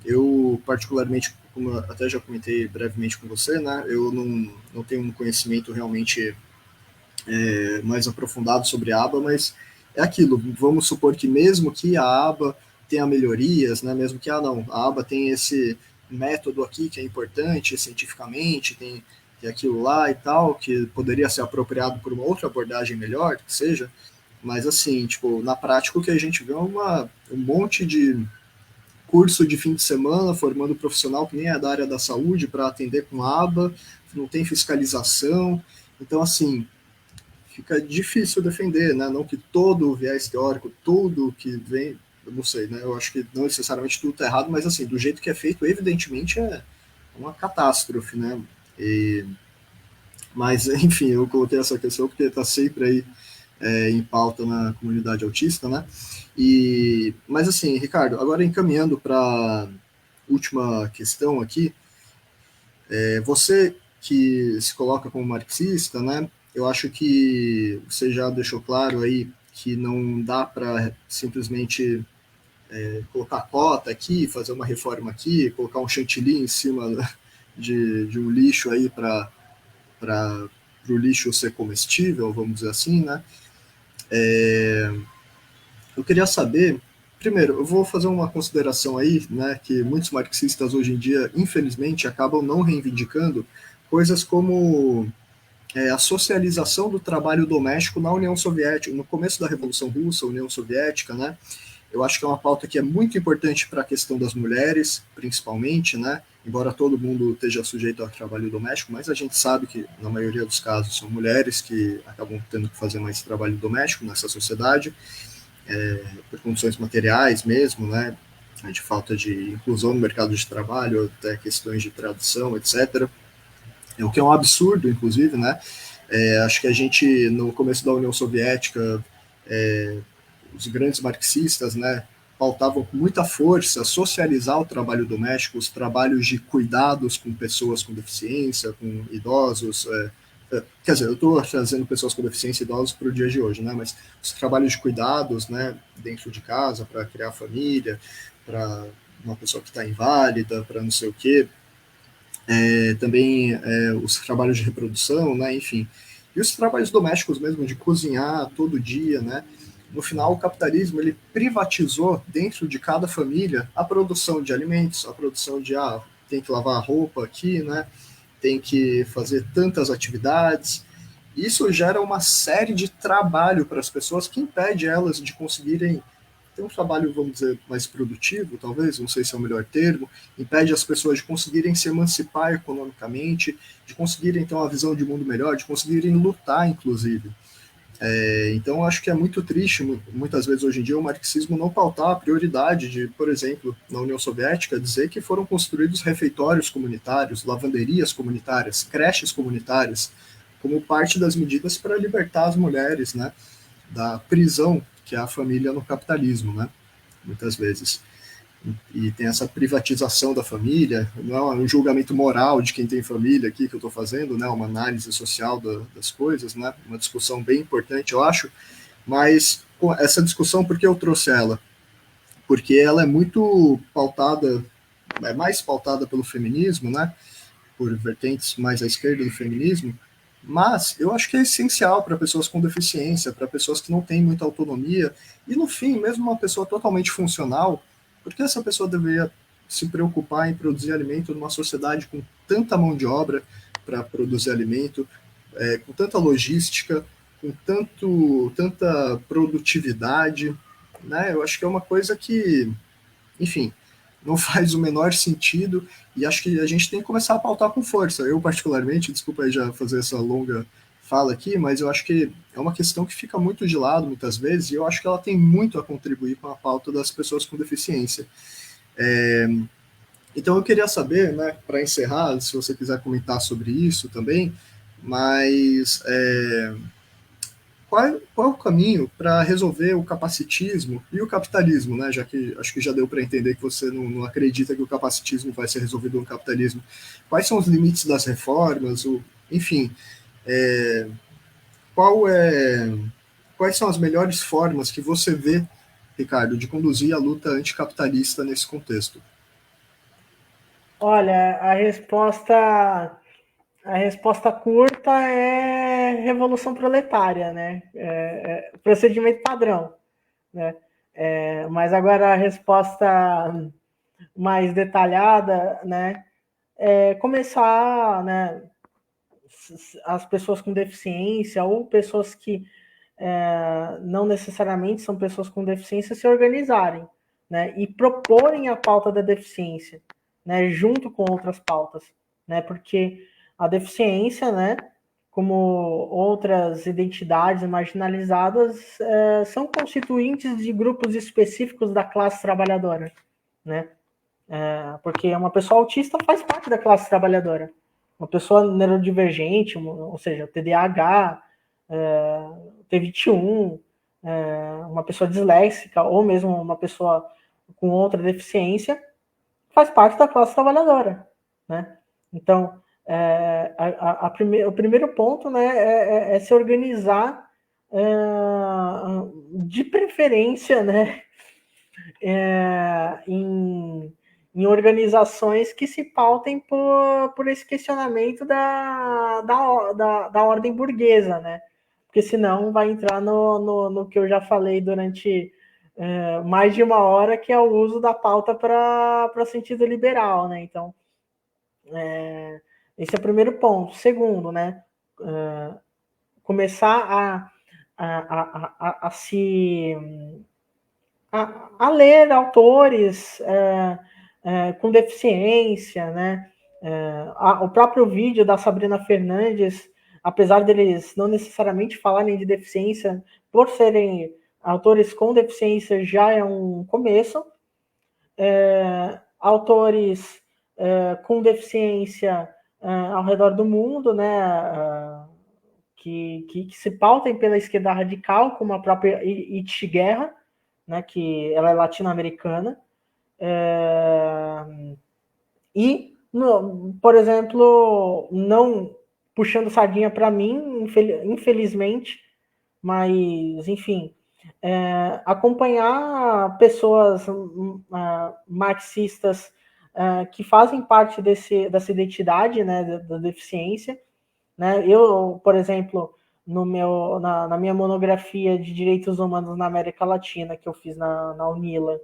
Eu, particularmente, como eu até já comentei brevemente com você, né? Eu não tenho um conhecimento realmente mais aprofundado sobre a aba, mas é aquilo. Vamos supor que mesmo que a aba tenha melhorias, né? Mesmo que a aba tem esse método aqui que é importante cientificamente, tem aquilo lá e tal, que poderia ser apropriado por uma outra abordagem melhor, que seja, mas assim, tipo, na prática o que a gente vê é um monte de curso de fim de semana formando profissional que nem é da área da saúde para atender com aba, não tem fiscalização, então assim, fica difícil defender, né? Não que todo o viés teórico, tudo que vem, eu não sei, né? Eu acho que não necessariamente tudo está errado, mas assim, do jeito que é feito, evidentemente é uma catástrofe, né? Mas, enfim, eu coloquei essa questão porque está sempre aí em pauta na comunidade autista, né? Mas assim, Ricardo, agora encaminhando para a última questão aqui, você que se coloca como marxista, né? Eu acho que você já deixou claro aí que não dá para simplesmente colocar cota aqui, fazer uma reforma aqui, colocar um chantilly em cima de um lixo aí para o lixo ser comestível, vamos dizer assim, né? Eu queria saber, primeiro, eu vou fazer uma consideração aí, né, que muitos marxistas hoje em dia, infelizmente, acabam não reivindicando coisas como a socialização do trabalho doméstico na União Soviética, no começo da Revolução Russa, União Soviética, né? Eu acho que é uma pauta que é muito importante para a questão das mulheres, principalmente, né? Embora todo mundo esteja sujeito ao trabalho doméstico, mas a gente sabe que, na maioria dos casos, são mulheres que acabam tendo que fazer mais trabalho doméstico nessa sociedade, por condições materiais mesmo, né? De falta de inclusão no mercado de trabalho, até questões de tradução, etc. O que é um absurdo, inclusive, né? Acho que a gente, no começo da União Soviética, os grandes marxistas, né, pautavam com muita força socializar o trabalho doméstico, os trabalhos de cuidados com pessoas com deficiência, com idosos. Quer dizer, eu estou trazendo pessoas com deficiência e idosos para o dia de hoje, né, mas os trabalhos de cuidados, né, dentro de casa, para criar família, para uma pessoa que está inválida, para não sei o quê, também os trabalhos de reprodução, né, enfim. E os trabalhos domésticos mesmo, de cozinhar todo dia, né? No final, o capitalismo ele privatizou dentro de cada família a produção de alimentos, a produção de tem que lavar a roupa aqui, né? Tem que fazer tantas atividades. Isso gera uma série de trabalho para as pessoas que impede elas de conseguirem ter um trabalho, vamos dizer, mais produtivo, talvez, não sei se é o melhor termo, impede as pessoas de conseguirem se emancipar economicamente, de conseguirem ter uma visão de mundo melhor, de conseguirem lutar, inclusive. Então, acho que é muito triste, muitas vezes hoje em dia, o marxismo não pautar a prioridade de, por exemplo, na União Soviética, dizer que foram construídos refeitórios comunitários, lavanderias comunitárias, creches comunitárias, como parte das medidas para libertar as mulheres, né, da prisão que é a família no capitalismo, né, muitas vezes. E tem essa privatização da família, não é um julgamento moral de quem tem família aqui que eu estou fazendo, né, uma análise social das coisas, né, uma discussão bem importante, eu acho, mas essa discussão, por que eu trouxe ela? Porque ela é muito pautada, é mais pautada pelo feminismo, né, por vertentes mais à esquerda do feminismo, mas eu acho que é essencial para pessoas com deficiência, para pessoas que não têm muita autonomia, e no fim, mesmo uma pessoa totalmente funcional, por que essa pessoa deveria se preocupar em produzir alimento numa sociedade com tanta mão de obra para produzir alimento, com tanta logística, com tanta produtividade, né? Eu acho que é uma coisa que, enfim, não faz o menor sentido e acho que a gente tem que começar a pautar com força. Eu, particularmente, desculpa aí já fazer essa longa fala aqui, mas eu acho que é uma questão que fica muito de lado muitas vezes e eu acho que ela tem muito a contribuir com a pauta das pessoas com deficiência. Então eu queria saber, né, para encerrar, se você quiser comentar sobre isso também, mas qual é o caminho para resolver o capacitismo e o capitalismo, né? Já que acho que já deu para entender que você não acredita que o capacitismo vai ser resolvido no capitalismo. Quais são os limites das reformas? Enfim, é, qual é, quais são as melhores formas que você vê, Ricardo, de conduzir a luta anticapitalista nesse contexto? Olha, a resposta curta é revolução proletária, né? Procedimento padrão, né? Mas agora a resposta mais detalhada, né? Começar, né? As pessoas com deficiência ou pessoas que não necessariamente são pessoas com deficiência se organizarem, né? E proporem a pauta da deficiência, né? Junto com outras pautas, né? Porque a deficiência, né? Como outras identidades marginalizadas, são constituintes de grupos específicos da classe trabalhadora, né? Porque uma pessoa autista faz parte da classe trabalhadora. Uma pessoa neurodivergente, ou seja, TDAH, T21, uma pessoa disléxica, ou mesmo uma pessoa com outra deficiência, faz parte da classe trabalhadora, né? Então, o primeiro ponto, né, é se organizar, de preferência, né, em organizações que se pautem por esse questionamento da ordem burguesa, né? Porque senão vai entrar no que eu já falei durante mais de uma hora, que é o uso da pauta para sentido liberal, né? Então, esse é o primeiro ponto. Segundo, né? Começar a se a ler autores com deficiência, né? O próprio vídeo da Sabrina Fernandes, apesar deles não necessariamente falarem de deficiência, por serem autores com deficiência já é um começo. Autores com deficiência ao redor do mundo, né? Que se pautem pela esquerda radical, como a própria Iti Guerra, né, que ela é latino-americana. E, por exemplo, não puxando sardinha para mim, infelizmente, mas, enfim, acompanhar pessoas marxistas que fazem parte dessa identidade, né, da deficiência, né? Eu, por exemplo, na minha monografia de direitos humanos na América Latina, que eu fiz na UNILA,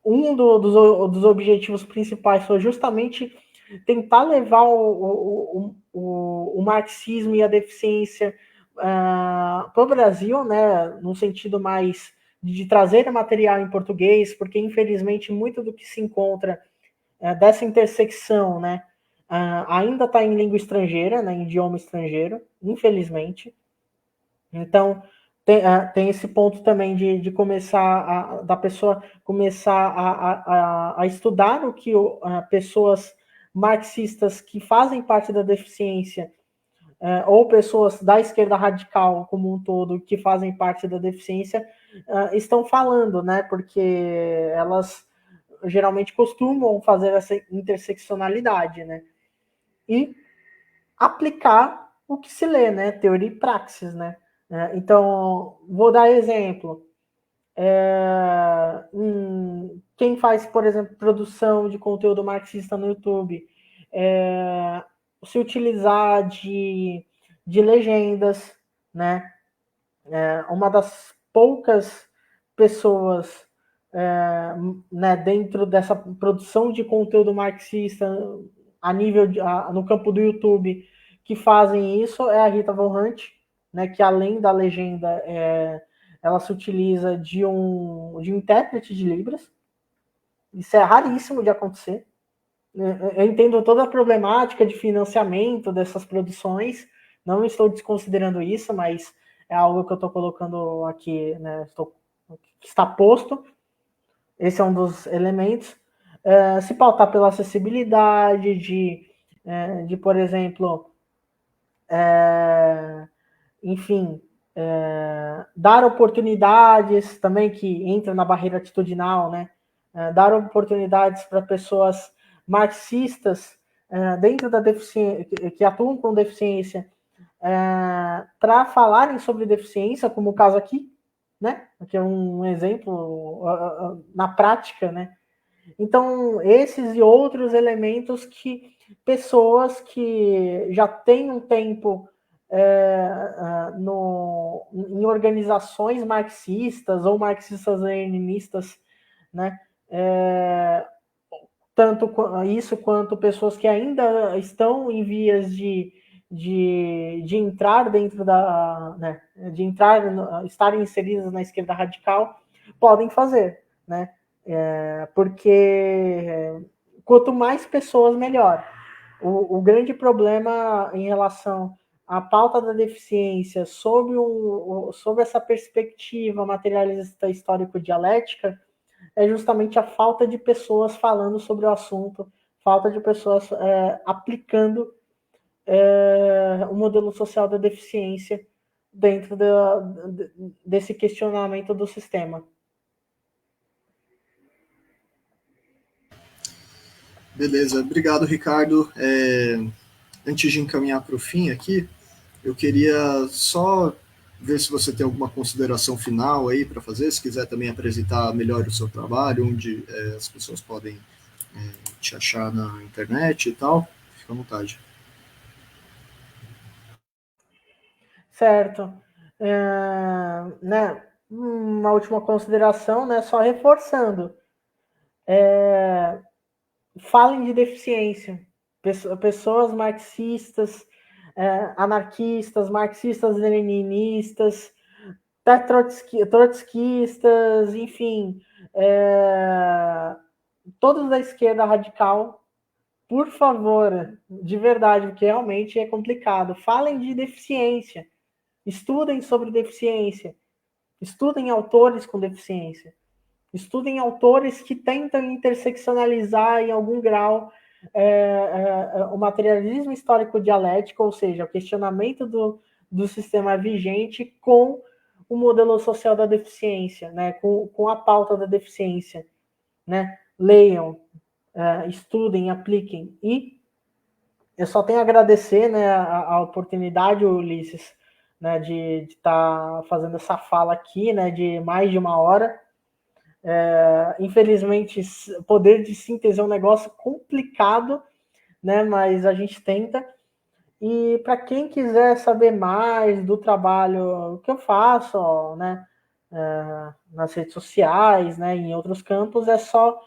um dos objetivos principais foi justamente tentar levar o marxismo e a deficiência para o Brasil, né, no sentido mais de trazer material em português, porque infelizmente muito do que se encontra dessa intersecção, né, ainda está em língua estrangeira, né, em idioma estrangeiro, infelizmente. Então, tem esse ponto também de começar, da pessoa começar a estudar o que pessoas marxistas que fazem parte da deficiência, ou pessoas da esquerda radical como um todo, que fazem parte da deficiência, estão falando, né? Porque elas geralmente costumam fazer essa interseccionalidade, né? E aplicar o que se lê, né? Teoria e praxis, né? Então, vou dar exemplo. Quem faz, por exemplo, produção de conteúdo marxista no YouTube, se utilizar de legendas, né? Uma das poucas pessoas né, dentro dessa produção de conteúdo marxista a nível no campo do YouTube que fazem isso é a Rita Von Hunt, né, que além da legenda ela se utiliza de um intérprete de Libras. Isso é raríssimo de acontecer. Eu entendo toda a problemática de financiamento dessas produções, não estou desconsiderando isso, mas é algo que eu estou colocando aqui, né, que está posto. Esse é um dos elementos. Se pautar pela acessibilidade, de por exemplo, enfim, dar oportunidades também, que entra na barreira atitudinal, né? Dar oportunidades para pessoas marxistas dentro da deficiência, que atuam com deficiência, para falarem sobre deficiência, como o caso aqui, né? Aqui é um exemplo na prática, né? Então, esses e outros elementos que pessoas que já têm um tempo em organizações marxistas ou marxistas-leninistas, né? Tanto isso quanto pessoas que ainda estão em vias de entrar dentro da, né, de entrar, estarem inseridas na esquerda radical, podem fazer, né? Porque quanto mais pessoas, melhor. O grande problema em relação à pauta da deficiência sob essa perspectiva materialista histórico-dialética é justamente a falta de pessoas falando sobre o assunto, falta de pessoas aplicando o modelo social da deficiência dentro desse questionamento do sistema. Beleza, obrigado, Ricardo. Antes de encaminhar para o fim aqui, eu queria só ver se você tem alguma consideração final aí para fazer, se quiser também apresentar melhor o seu trabalho, onde as pessoas podem te achar na internet e tal. Fica à vontade. Certo. Né, uma última consideração, né, só reforçando. Falem de deficiência. Pessoas marxistas, anarquistas, marxistas-leninistas, trotskistas, enfim, todos da esquerda radical, por favor, de verdade, porque realmente é complicado. Falem de deficiência, estudem sobre deficiência, estudem autores com deficiência, estudem autores que tentam interseccionalizar em algum grau o materialismo histórico dialético, ou seja, o questionamento do sistema vigente com o modelo social da deficiência, né, com a pauta da deficiência. Né? Leiam, estudem, apliquem. E eu só tenho a agradecer, né, a oportunidade, Ulisses, né, de estar fazendo essa fala aqui, né, de mais de uma hora. Infelizmente, poder de síntese é um negócio complicado, né, mas a gente tenta. E para quem quiser saber mais do trabalho que eu faço, ó, né, nas redes sociais, né, em outros campos, é só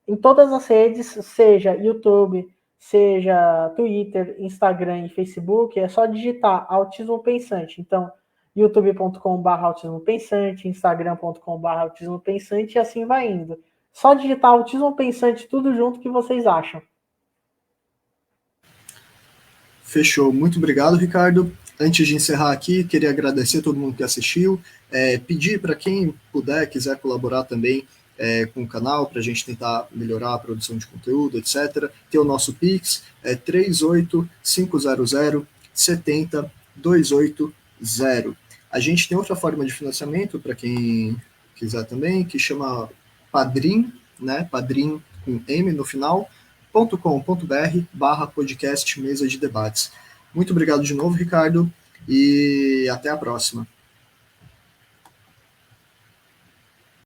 em todas as redes, seja YouTube, seja Twitter, Instagram e Facebook, é só digitar Autismo Pensante. Então, youtube.com/barra Autismo Pensante, instagram.com/barra Autismo Pensante, e assim vai indo. Só digitar Autismo Pensante tudo junto que vocês acham. Fechou. Muito obrigado, Ricardo. Antes de encerrar aqui, queria agradecer a todo mundo que assistiu, pedir para quem puder, quiser colaborar também com o canal, para a gente tentar melhorar a produção de conteúdo, etc. Tem o nosso Pix, 38500-70-280. A gente tem outra forma de financiamento, para quem quiser também, que chama Padrim, né? Padrim com M no final, .com.br/podcast Mesa de Debates. Muito obrigado de novo, Ricardo, e até a próxima.